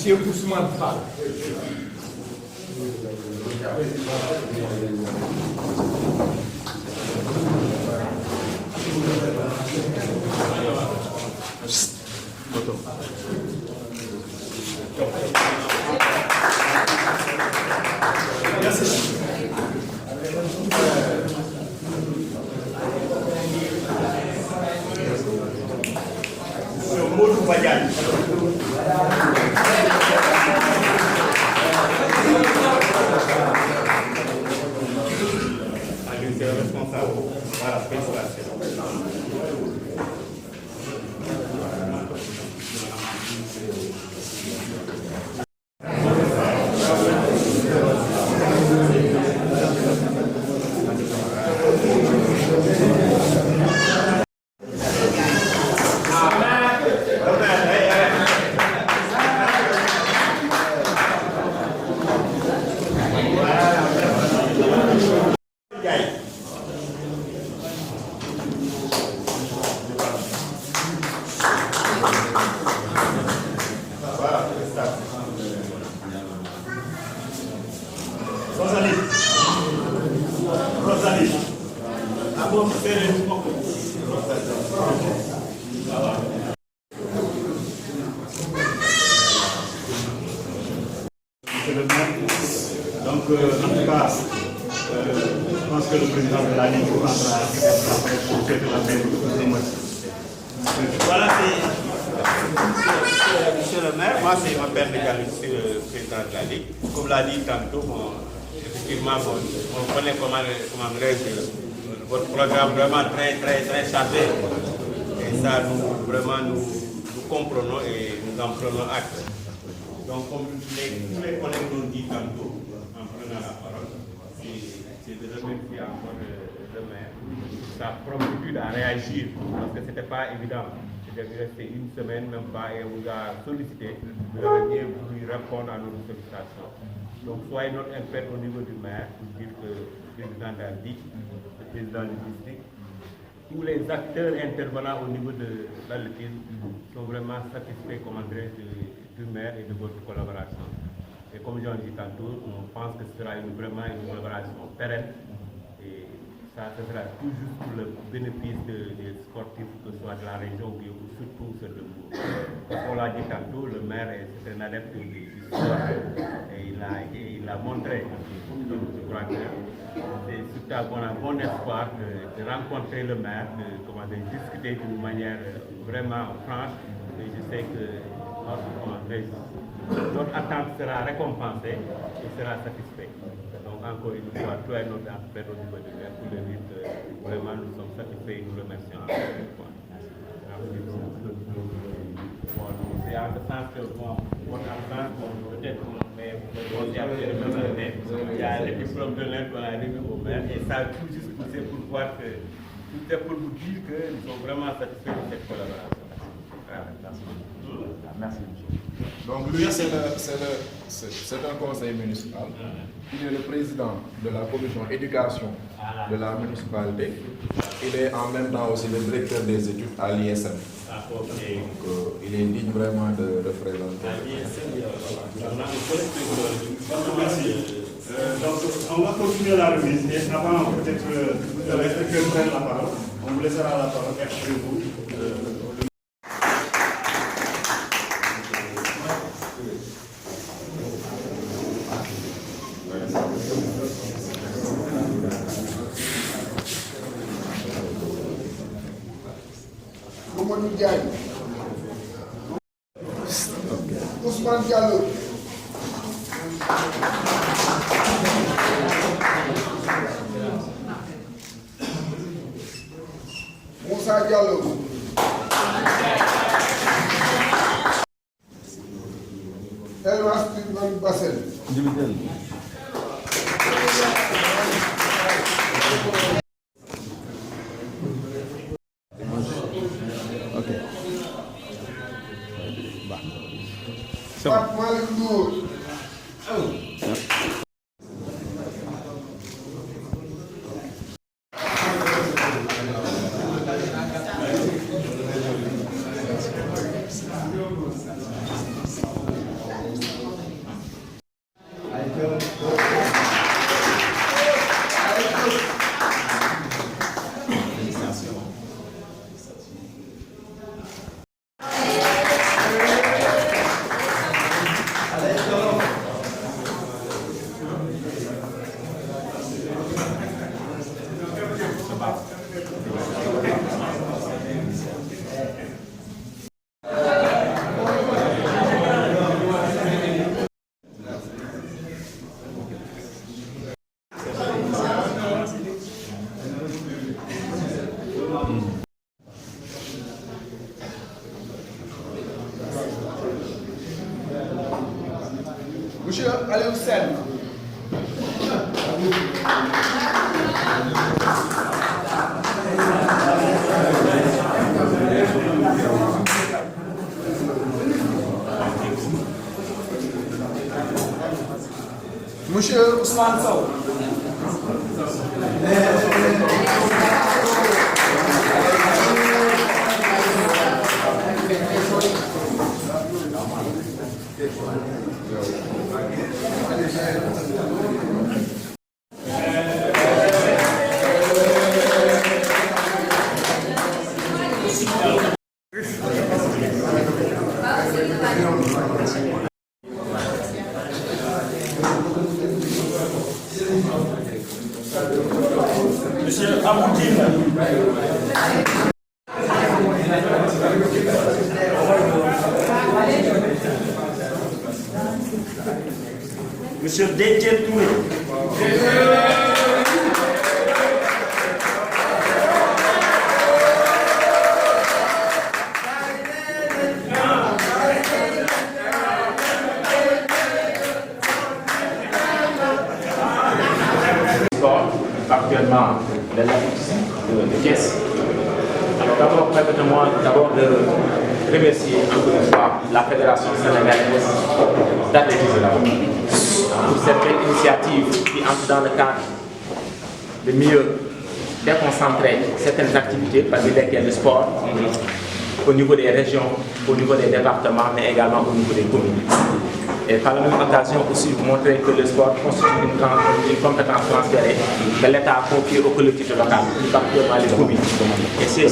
Monsieur Ousmane Fall. Monsieur Modou Badiane. C'est le responsable. Voilà, félicitations. Rosalie. Ah bon, c'est le Monsieur le maire, donc en tout cas, je pense que le président de la Ligue prendra pour faire la paix de moitié. Voilà, monsieur le maire, moi c'est mon père de Galus, je suis le président de la Ligue. Comme l'a dit tantôt, effectivement, on connaît comment votre programme vraiment très chargé. Et ça, nous comprenons et nous en prenons acte. Donc, comme tous les collègues l'ont dit tantôt, en prenant la parole, c'est de remercier encore le maire sa promptitude à réagir, parce que ce n'était pas évident. C'est-à-dire resté une semaine, même pas, et on vous a sollicité, vous avez bien voulu répondre à nos sollicitations. Donc, soyez notre impère au niveau du maire, pour dire que le président de la DIC, le président du district, tous les acteurs intervenants au niveau de l'athlétisme sont vraiment satisfaits, comme André, du maire et de votre collaboration. Et comme j'en dis tantôt, on pense que ce sera vraiment une collaboration pérenne. Et ça, ce sera tout juste pour le bénéfice des sportifs, que ce soit de la région ou surtout ceux de Bourg. Comme on l'a dit tantôt, le maire est un adepte du sport et il l'a montré. Donc, je crois que c'est surtout un bon espoir de rencontrer le maire, de discuter d'une manière vraiment franche. Et je sais que notre attente sera récompensée et sera satisfaite. Donc encore une fois, toi et notre affaire au niveau du maire, pour le dire que vraiment nous sommes satisfaits et nous remercions. C'est en ce sens que votre absence, peut-être, mais il y a les diplômes de l'aide qu'on a remis au maire et ça a tout juste poussé pour voir que tout est pour vous dire que nous sommes vraiment satisfaits de cette collaboration. Merci, monsieur. Donc lui, c'est un conseil municipal. Il est le président de la commission éducation de la municipalité. Il est en même temps aussi le directeur des études à l'ISM. Donc il est digne vraiment de représenter. Merci. Donc on va continuer la remise et avant peut-être le respecter prenne la parole. On vous laissera la parole après vous. Mamadou Diagne, Ousmane Diallo, Moussa Diallo, Elmas Tidman Bassel. Pape Malick Ndour. Monsieur Aliou Sène. Monsieur Ousmane Sow. Monsieur Aboudine. Monsieur Déthié Touré. Actuellement de l'athlétisme de Thiès. Alors d'abord, permettez-moi d'abord de remercier encore une fois la Fédération sénégalaise d'athlétisme pour cette belle initiative qui entre dans le cadre de mieux déconcentrer certaines activités parmi lesquelles le sport au niveau des régions, au niveau des départements, mais également au niveau des communes. Et par la même occasion aussi montrer que le sport constitue une compétence transférée que l'État a confiée aux collectivités locales, plus particulièrement les communes. Et c'est dans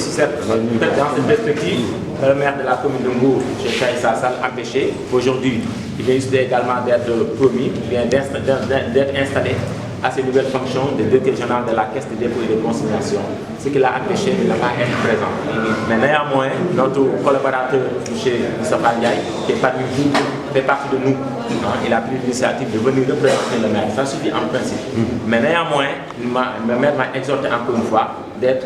cette perspective que le maire de la commune de Mbour, M. Issa Sall, a empêché aujourd'hui, il vient également d'être promis, d'être installé à ses nouvelles fonctions de directeur général de la Caisse de dépôt et de consignation, ce qui l'a empêché de ne pas être présent. Mais néanmoins, notre collaborateur, M. Moustapha Ndiaye, qui est parmi vous, fait partie de nous, il a pris l'initiative de venir représenter le maire. Ça suffit en principe. Mais néanmoins, le maire m'a exhorté encore une fois d'être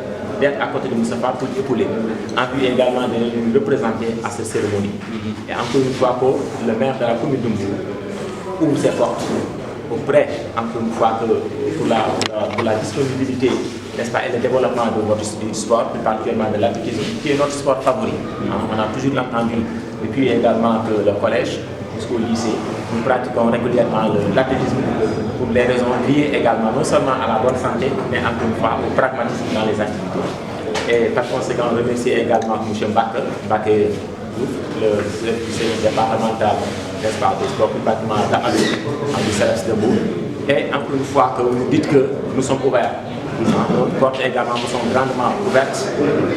à côté de Moustapha pour l'épauler, en vue également de nous représenter à cette cérémonie. Et encore une fois, le maire de la commune de Mbour ouvre ses portes auprès, encore une fois, pour la disponibilité, n'est-ce pas, et le développement de votre sport, plus particulièrement de l'athlétisme, qui est notre sport favori. On a toujours entendu, depuis également le collège jusqu'au lycée, nous pratiquons régulièrement l'athlétisme pour les raisons liées également, non seulement à la bonne santé, mais encore une fois au pragmatisme dans les activités. Et par conséquent, on remercie également M. Baké, le service départemental, n'est-ce pas, des sports, plus particulièrement du service de Mbour. Et encore une fois, que vous dites que nous sommes ouverts. Nos portes également nous sont grandement ouvertes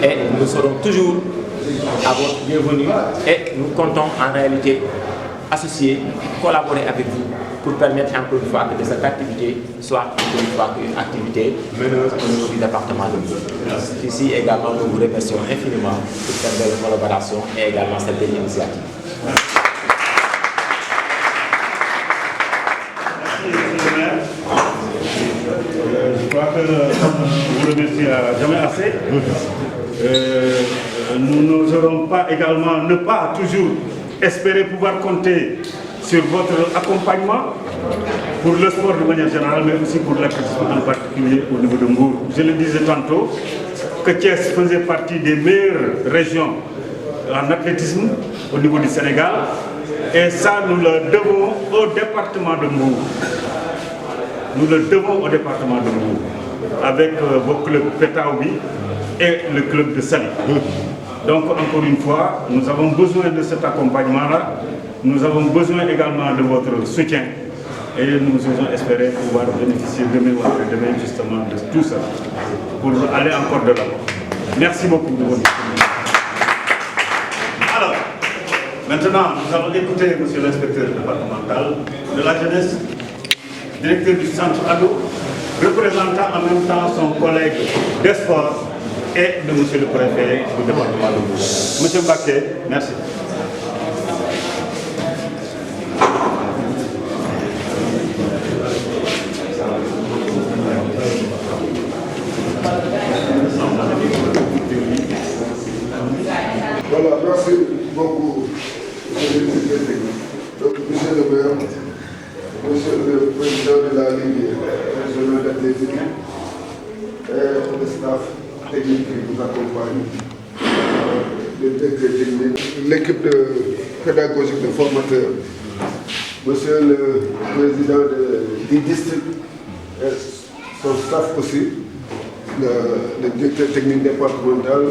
et nous serons toujours à votre bienvenue et nous comptons en réalité associer, collaborer avec vous pour permettre encore une fois que cette activité soit encore une fois une activité meneuse au niveau du département de Mbour. Ici également, nous vous remercions infiniment pour cette belle collaboration et également cette belle initiative. Je crois que vous remerciez jamais assez. Nous n'oserons pas également ne pas toujours espérer pouvoir compter sur votre accompagnement pour le sport de manière générale, mais aussi pour l'athlétisme en particulier au niveau de Mbour. Je le disais tantôt que Thiès faisait partie des meilleures régions en athlétisme au niveau du Sénégal, et ça nous le devons au département de Mbour. Nous le devons au département de Mbour, avec vos clubs Petaoubi et le club de Sali. Donc encore une fois, nous avons besoin de cet accompagnement-là, nous avons besoin également de votre soutien et nous osons espérer pouvoir bénéficier demain ou après-demain justement de tout ça pour aller encore de l'avant. Merci beaucoup de votre disponibilité. Alors, maintenant, nous allons écouter monsieur l'inspecteur départemental de la jeunesse, directeur du centre ADO, représentant en même temps son collègue des sports et de monsieur le préfet du département de Mbour. Monsieur Baké, merci. Voilà, merci beaucoup, monsieur le maire. Monsieur le Président de la Ligue régionale d'athlétisme et le staff technique qui vous accompagne, le directeur technique, l'équipe pédagogique de formateurs, Monsieur le Président du district et son staff aussi, le directeur technique départemental,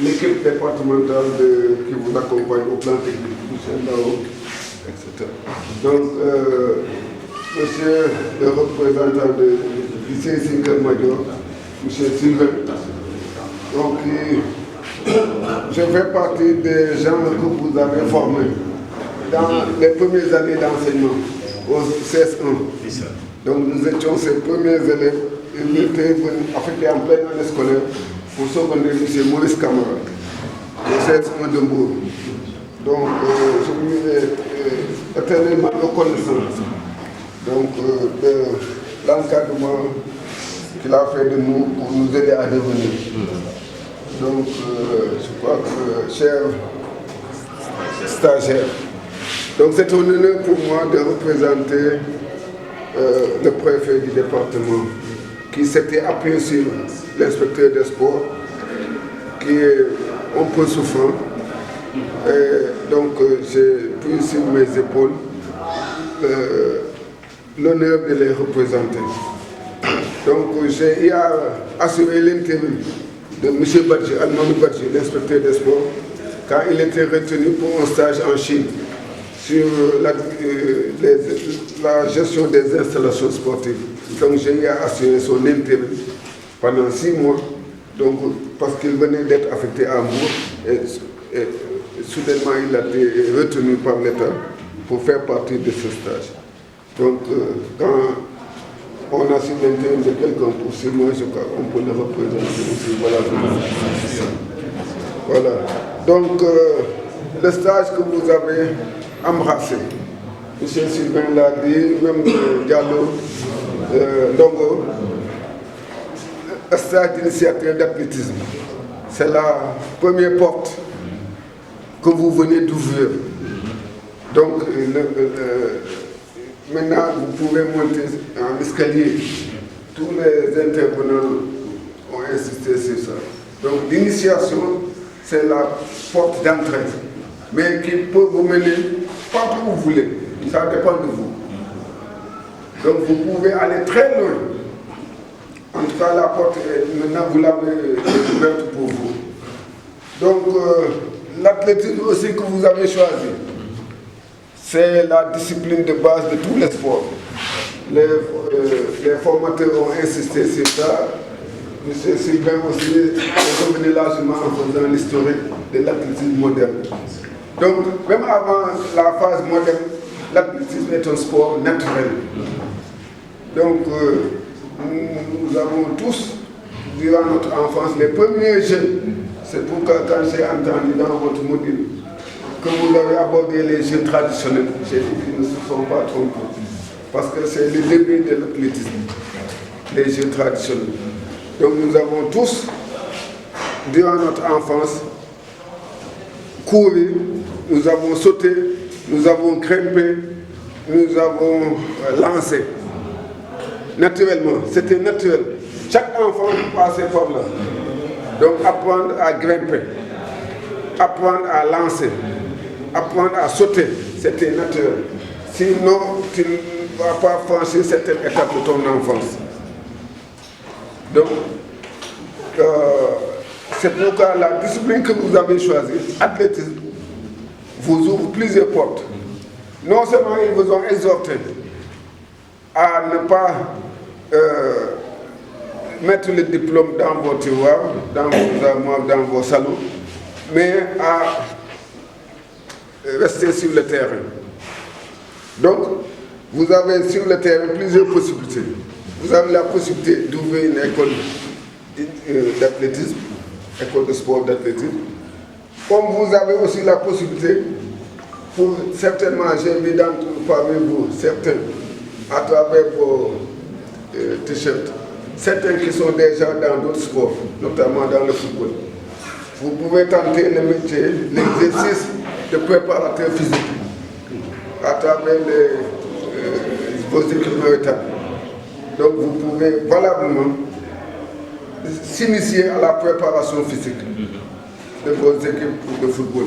l'équipe départementale qui vous accompagne au plan technique, M. Ndao, etc. Donc, monsieur le représentant du CSI Kermadior, M. Sylvain, donc je fais partie des gens que vous avez formés dans les premières années d'enseignement au CS1. Donc nous étions ces premiers élèves, ils étaient affectés en pleine année scolaire pour secondaire M. Maurice Camara, au CS1 de Mbour. Donc je lui ai éternellement reconnaissant de l'encadrement qu'il a fait de nous pour nous aider à devenir. Donc je crois que, chers stagiaires, donc c'est un honneur pour moi de représenter le préfet du département qui s'était appuyé sur l'inspecteur des sports, qui est un peu souffrant. Et donc j'ai pris sur mes épaules l'honneur de les représenter. Donc j'ai assuré l'intérim de M. Badji, Almami Badji, l'inspecteur des sports, quand il était retenu pour un stage en Chine sur la gestion des installations sportives. Donc j'ai assuré son intérim pendant 6 mois, donc, parce qu'il venait d'être affecté à Mbour et soudainement il a été retenu par l'État pour faire partie de ce stage. Donc quand on a su l'intérim de quelqu'un pour 6 mois, je crois qu'on peut le représenter aussi. Voilà. Donc le stage que vous avez embrassé, M. Sylvain l'a dit, même Diallo, Ndongo, le stage d'initiateur d'athlétisme, c'est la première porte que vous venez d'ouvrir. Donc maintenant vous pouvez monter en escalier. Tous les intervenants ont insisté sur ça. Donc l'initiation, c'est la porte d'entrée, mais qui peut vous mener partout où vous voulez. Ça dépend de vous. Donc vous pouvez aller très loin. En tout cas, la porte, maintenant, vous l'avez ouverte pour vous. Donc, l'athlétisme aussi que vous avez choisi, c'est la discipline de base de tous les sports. Les formateurs ont insisté sur ça. M. Sylvain aussi est revenu largement en faisant l'historique de l'athlétisme moderne. Donc, même avant la phase moderne, l'athlétisme est un sport naturel. Donc, nous avons tous, durant notre enfance, les premiers jeux. C'est pourquoi quand j'ai entendu dans votre module que vous avez abordé les jeux traditionnels, j'ai dit qu'ils ne se sont pas trompés. Parce que c'est le début de l'athlétisme, les jeux traditionnels. Donc nous avons tous, durant notre enfance, couru, nous avons sauté, nous avons grimpé, nous avons lancé. Naturellement, c'était naturel. Chaque enfant passait par là. Donc apprendre à grimper, apprendre à lancer, apprendre à sauter, c'était naturel. Sinon, tu ne vas pas franchir certaines étapes de ton enfance. Donc, c'est pourquoi la discipline que vous avez choisie, l'athlétisme, vous ouvre plusieurs portes. Non seulement ils vous ont exhorté à ne pas mettre le diplôme dans vos tiroirs, dans vos armoires, dans vos salons, mais à rester sur le terrain. Donc, vous avez sur le terrain plusieurs possibilités. Vous avez la possibilité d'ouvrir une école d'athlétisme, école de sport d'athlétisme. Comme vous avez aussi la possibilité, pour certainement, j'ai vu parmi vous, certains, à travers vos t-shirts, certains qui sont déjà dans d'autres sports, notamment dans le football. Vous pouvez tenter le métier, l'exercice de préparateur physique. à travers vos équipes militaires. Donc vous pouvez valablement s'initier à la préparation physique de vos équipes de football.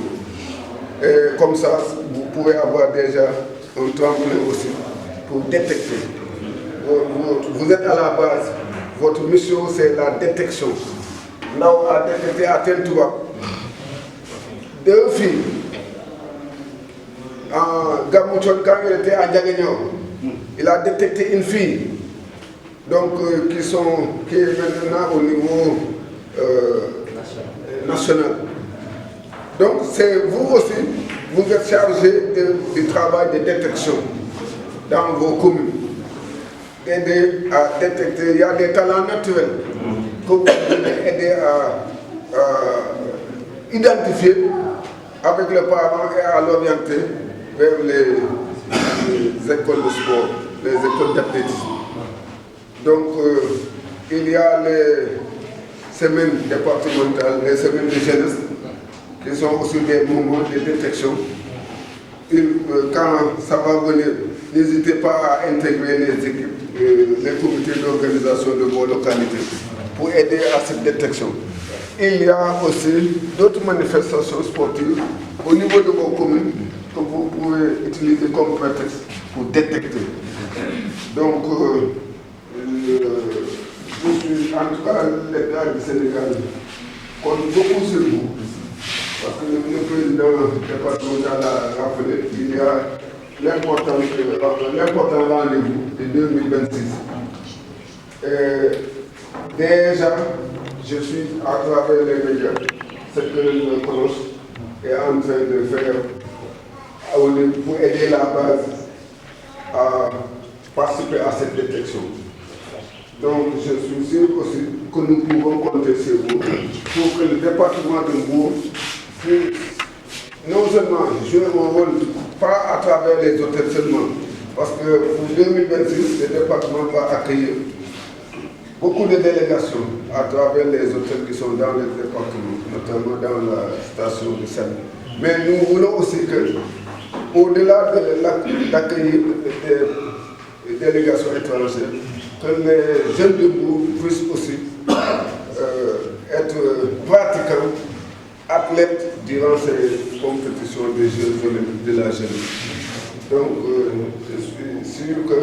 Et comme ça, vous pourrez avoir déjà un tremplin aussi pour détecter. Vous êtes à la base, votre mission c'est la détection. Là on a détecté à Tentoua 2 filles. En Gamouchon, quand il était à Diaguignan, il a détecté une fille donc, qui est maintenant au niveau national. Donc c'est vous aussi, vous êtes chargé du travail de détection dans vos communes. Aider à détecter, il y a des talents naturels que vous pouvez aider à identifier avec les parents et à l'orienter vers les écoles de sport, les écoles d'athlétisme. Donc il y a les semaines départementales, les semaines de jeunesse, qui sont aussi des moments de détection. Quand ça va venir, n'hésitez pas à intégrer les équipes, les comités d'organisation de vos localités pour aider à cette détection. Il y a aussi d'autres manifestations sportives au niveau de vos communes que vous pouvez utiliser comme prétexte pour détecter. Donc, je suis, en tout cas, l'État du Sénégal compte beaucoup sur vous. Parce que le président départemental a rappelé qu'il y a l'important rendez-vous de 2026. Et déjà, je suis à travers les médias, ce que le CONOS est en train de faire pour aider la base à participer à cette détection. Donc je suis sûr aussi que nous pouvons compter sur vous pour que le département de Mbour puisse non seulement jouer un rôle, pas à travers les hôtels seulement, parce que pour 2026, le département va accueillir beaucoup de délégations à travers les hôtels qui sont dans le département, notamment dans la station de Saint. Mais nous voulons aussi que, au-delà d'accueillir des délégations étrangères, que les jeunes de Mbour puissent aussi être pratiquants, athlètes durant ces compétitions des Jeux olympiques de la jeunesse. Donc, je suis sûr que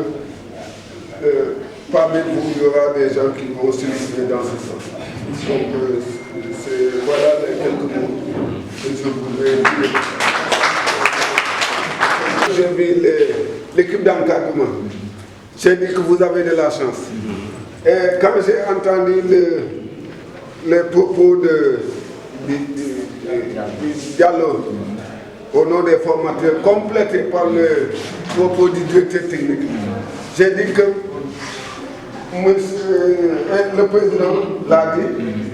parmi vous, il y aura des gens qui vont s'initier dans ce sens. Donc, voilà les quelques mots que je voulais dire. J'ai vu l'équipe d'encadrement. J'ai dit que vous avez de la chance. Et quand j'ai entendu les propos du dialogue au nom des formateurs, complétés par le propos du directeur technique, j'ai dit que le président l'a dit,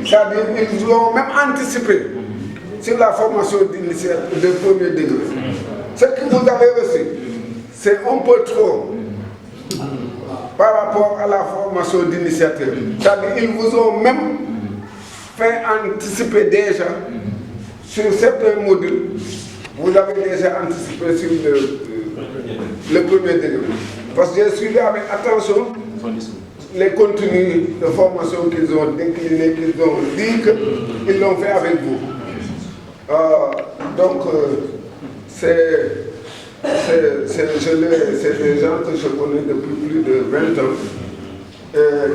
c'est-à-dire qu'ils ont même anticipé sur la formation de premier degré. Ce que vous avez reçu, c'est un peu trop par rapport à la formation d'initiateur. C'est-à-dire qu'ils vous ont même fait anticiper déjà sur certains modules. Vous avez déjà anticipé sur le premier degré. Parce que j'ai suivi avec attention les contenus de formation qu'ils ont déclinés, qu'ils ont dit qu'ils l'ont fait avec vous. Donc, c'est des gens que je connais depuis plus de 20 ans,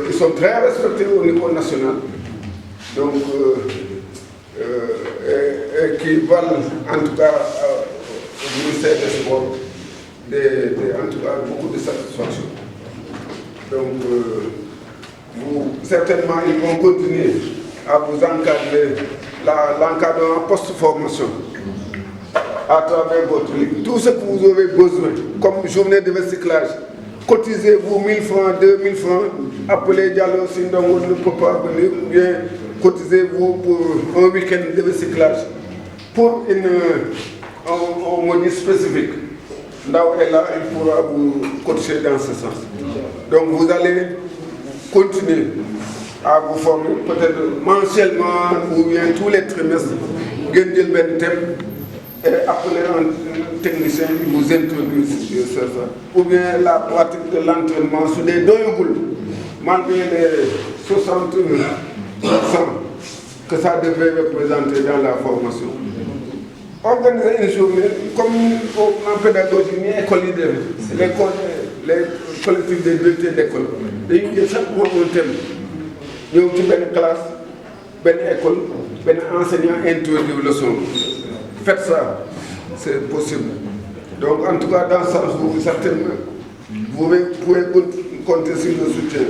qui sont très respectés au niveau national, donc, et qui valent en tout cas au ministère des Sports en tout cas beaucoup de satisfaction. Donc, certainement, ils vont continuer à vous encadrer l'encadrement post-formation à travers votre ligue. Tout ce que vous aurez besoin, comme journée de recyclage, cotisez-vous 1000 francs, 2000 francs, appelez Diallo Sindongo ne peut pas venir, ou bien cotisez-vous pour un week-end de recyclage, pour un module spécifique. Là où elle est là, il pourra vous coacher dans ce sens. Donc vous allez continuer à vous former, peut-être mensuellement ou bien tous les trimestres, et appeler technicien vous introduise ça. Ou bien la pratique de l'entraînement sur des doyoules, malgré les 60% que ça devait représenter dans la formation. Organiser une journée, comme en pédagogie, une école les collectifs de directeurs d'école. Et chaque mois un thème. Nous avons une classe, une école, un enseignant introduit le leçon. Faites ça, c'est possible. Donc en tout cas, dans ce sens, certainement, vous pouvez compter sur le soutien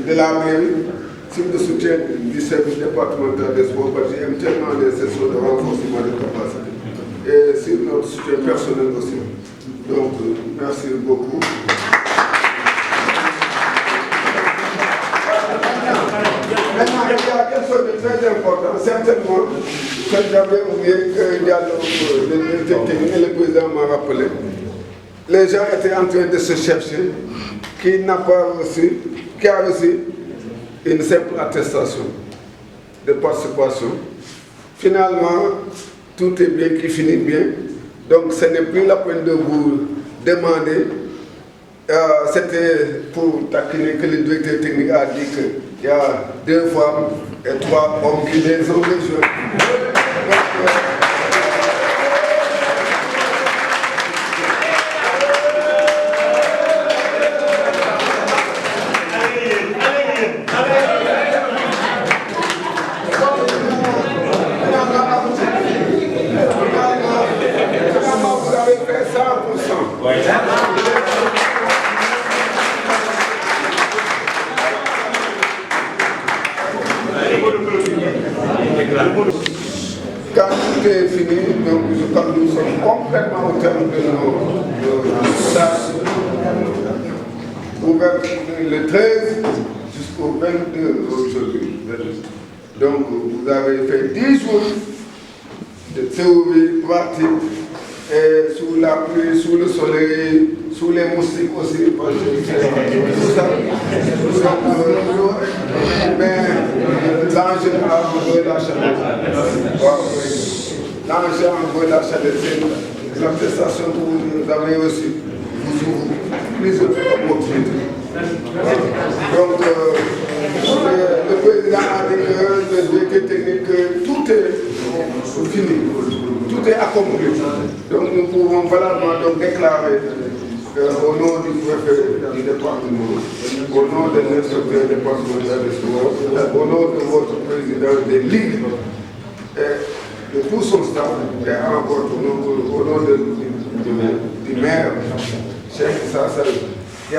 de la mairie, sur le soutien du service départemental des sports, parce qu'il y a tellement de sessions de renforcement de capacité. Et sur notre soutien personnel aussi. Donc, merci beaucoup. Maintenant, il y a quelque chose de très important. Certainement, quand j'avais oublié que le directeur technique et le président m'ont rappelé, les gens étaient en train de se chercher, qui n'a pas reçu, qui a reçu une simple attestation de participation. Finalement, tout est bien, qui finit bien. Donc ce n'est plus la peine de vous demander. C'était pour taquiner que le directeur technique a dit qu'il y a 2 femmes et 3 hommes qui les ont rejoints. Vous avez fait 100%. Quand tout est fini, donc quand nous sommes complètement au terme de nos tâches, ouvert le 13 jusqu'au 22 aujourd'hui. Donc vous avez fait 10 jours de théorie pratique, et sous la pluie, sous le soleil, sous les moustiques aussi, parce que tout ça. Mais l'ange a envoyé la chaleur. L'ange a envoyé la chaleur, c'est l'attestation que vous avez aussi. Vous ouvrez plusieurs opportunités. Donc, le président a dit que le directeur technique, tout est fini, tout est accompli. Donc, nous pouvons valablement donc déclarer au nom du préfet du département, au nom de l'inspecteur départemental de sport, au nom de votre président des ligues, et de tout son staff, et encore au nom du maire, Cheikh Issa, il y a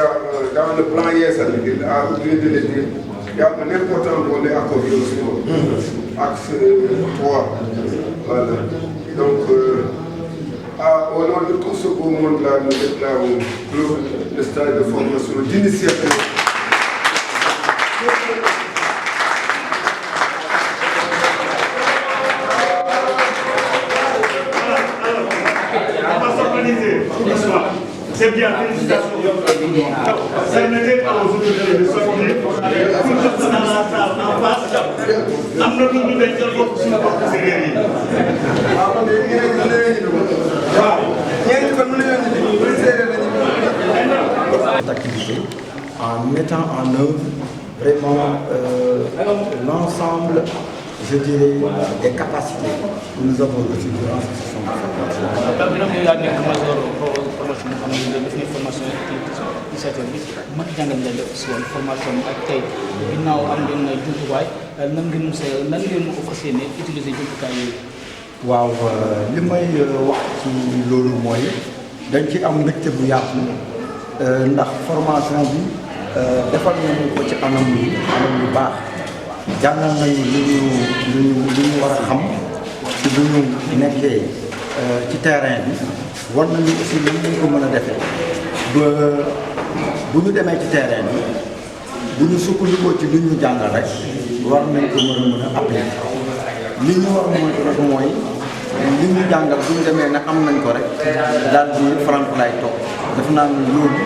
dans le plan hier, il a oublié de le dire, il y a un important volet accordé au sport, axe 3. Voilà. Donc, au nom de tout ce beau monde-là, nous déclarons le stage de formation d'initiative. On va s'organiser. C'est bien, félicitations. Permettez aux autorités de sortir. Dans la salle en face, amenez-nous de dire votre support de sérénité. Activité en mettant en œuvre vraiment l'ensemble, je dirais, des capacités que nous avons reçues durant cette session de formation. waaw li may wax ci loolu mooy dañ ci am mbégte bu yaatu ndax formation bi defal nañu ko ci anam yu baax jàngal nañu lu ñu war a xam ci bu ñu nekkee ci terrain bi war nañu aussi lu ñu ko mën a defee ba bu ñu demee ci terrain bi bu ñu sukkandikoo ci lu ñu jàngal rek war nañ ko mën a appliquer li ñu war a moytu rek mooy li ñu jàngal bu ñu demee ne am nañ ko rek daal di frank lay toog def naa ne loolu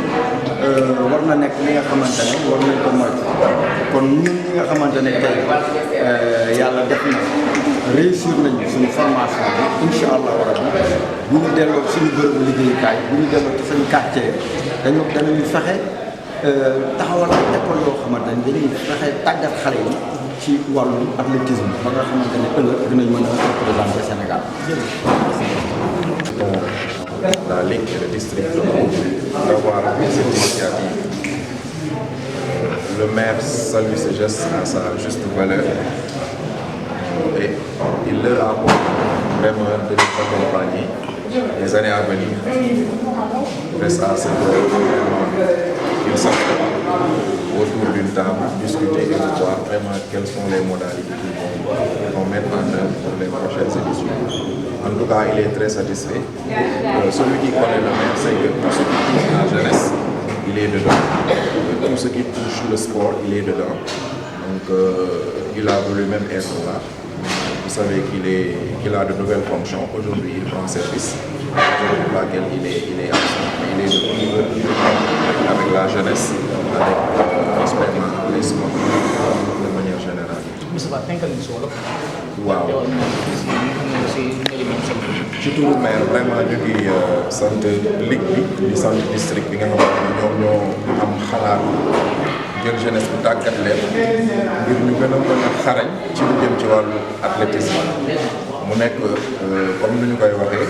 war na nekk li nga xamante ne war nañ ko moytu kon ñun ñi nga xamante ne tey yàlla def na réussir nañu suñu formation bi incha allah rabbi bu ñu delloo suñu bërëbu liggéeyukaay bu ñu delloo ci suñu quartier danañu fexe taxawal ay école yoo xamante ne dañuy fexe tàggat xale yi ci wàllu athlétisme ba nga xamante ne ëllëg dinañ mën a représenter Sénégal. La Ligue et le district d'avoir pris cette initiative. Le maire salue ce geste à sa juste valeur et il leur apporte vraiment de les accompagner les années à venir. Reste à ce que ils s'assoient autour d'une table, discuter et voir vraiment quelles sont les modalités qu'ils vont mettre en œuvre pour les prochaines éditions. En tout cas, il est très satisfait. Celui qui connaît le maire, c'est que tout ce qui touche la jeunesse, il est dedans. Tout ce qui touche le sport, il est dedans. Donc, il a voulu même être là. Vous savez qu'il a de nouvelles fonctions. Aujourd'hui, il prend service. Pour laquelle il est absent. Il est avec la jeunesse, avec les sports de manière générale. Waaw ci turu maire vraiment ñu ngi sant ligue bi di sant district bi nga xamante ne ñoom ñoo am xalaat jël jeunesse bi tàggat leen ngir ñu gën a mën a xarañ ci lu jëm ci wàllu athlétisme mu nekk comme ni ñu koy waxee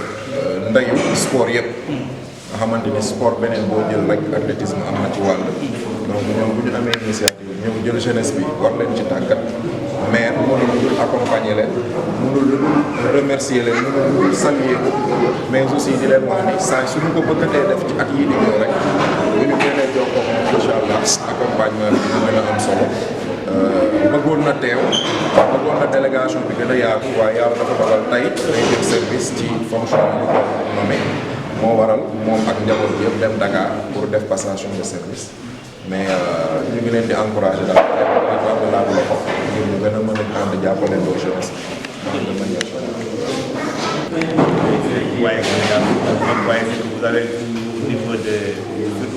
ndeyu sport yëpp nga xamante ni sport beneen boo jël rek athlétisme am na ci wàll donc ñoom bu ñu amee initiative ñëw jël jeunesse bi war leen ci tàggat maire mënul lu dul accompagner leen mënul lu dul remercier leen mënul lu dul saluer ko mais aussi di leen wax ni saa suñu ko bëggatee def ci at yii di ñëw rek bu ñu génnee jokkoo moom incha allah accompagnement bi dina gën a am solo bëggoon na teew bëggoon na délégation bi gën a yaatu waaye yàlla dafa dogal tey day jël service ci fonction yi ñu ko nommé moo waral moom ak njaboot bi yëpp dem Dakar pour def passation de service mais ñu ngi leen di encouragé daal de la loxo ngir ñu gën a mën a ànd jàppale loo jeunesse de manière générale. Vous avez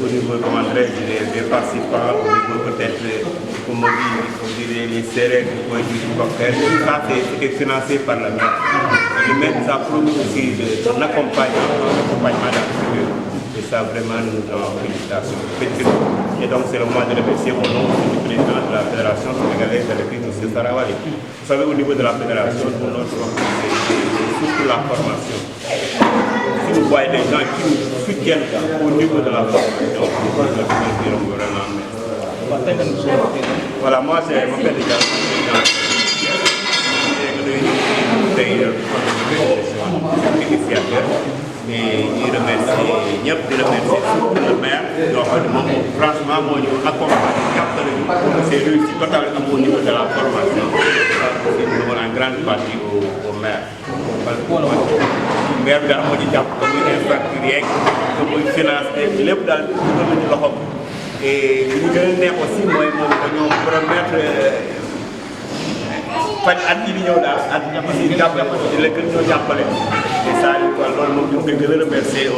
au niveau comment des participants, au niveau peut-être comme on dirait les serrés du cocktail, tout ça c'est financé par la maire. Le maire nous a promis aussi un accompagnement dans. Et ça, vraiment, nous avons félicitations. Et donc, c'est le moment de remercier au nom du président de la Fédération sénégalaise de l'équipe, M. Sarawali. Vous savez, au niveau de la Fédération, nous notre c'est surtout la formation. Si vous voyez des gens qui nous soutiennent au niveau de la formation, nous dirons vraiment merci. Voilà, moi, je m'appelle déjà et il remercie ñëpp di remercier surtout le maire yoo xam ne moom franchement moo ñu accompagné jàppale ñu c'est réussi total au niveau de la formation c'est nous en grande partie au maire maire bi daal moo ci jàpp comme ñu infrastructure yeeg comme muy finance lépp daal dugal nañu loxoom et li ñu gën a neex aussi mooy moom dañoo promettre faj at yi di ñëw daal at yi jàppale di la gën ñoo jàppale et ça loolu moom ñu ngi koy gën a remercier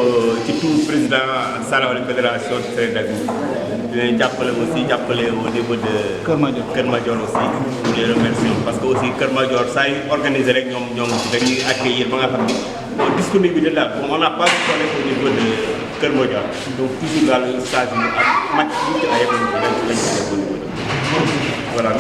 ci tout président Sarawali fédération de Sénégal dinañ jàppale aussi jàppale au niveau de Kër Madior aussi ñu les remercions parce que aussi Kër Madior saa yu organisé rek ñoom dañuy accueillir ba nga xam ni disponibilité daal comme on n'a pas sonné au niveau de Kër Madior donc toujours daal stage yi ak match yi ci ayib lañ ci def au niveau de voilà.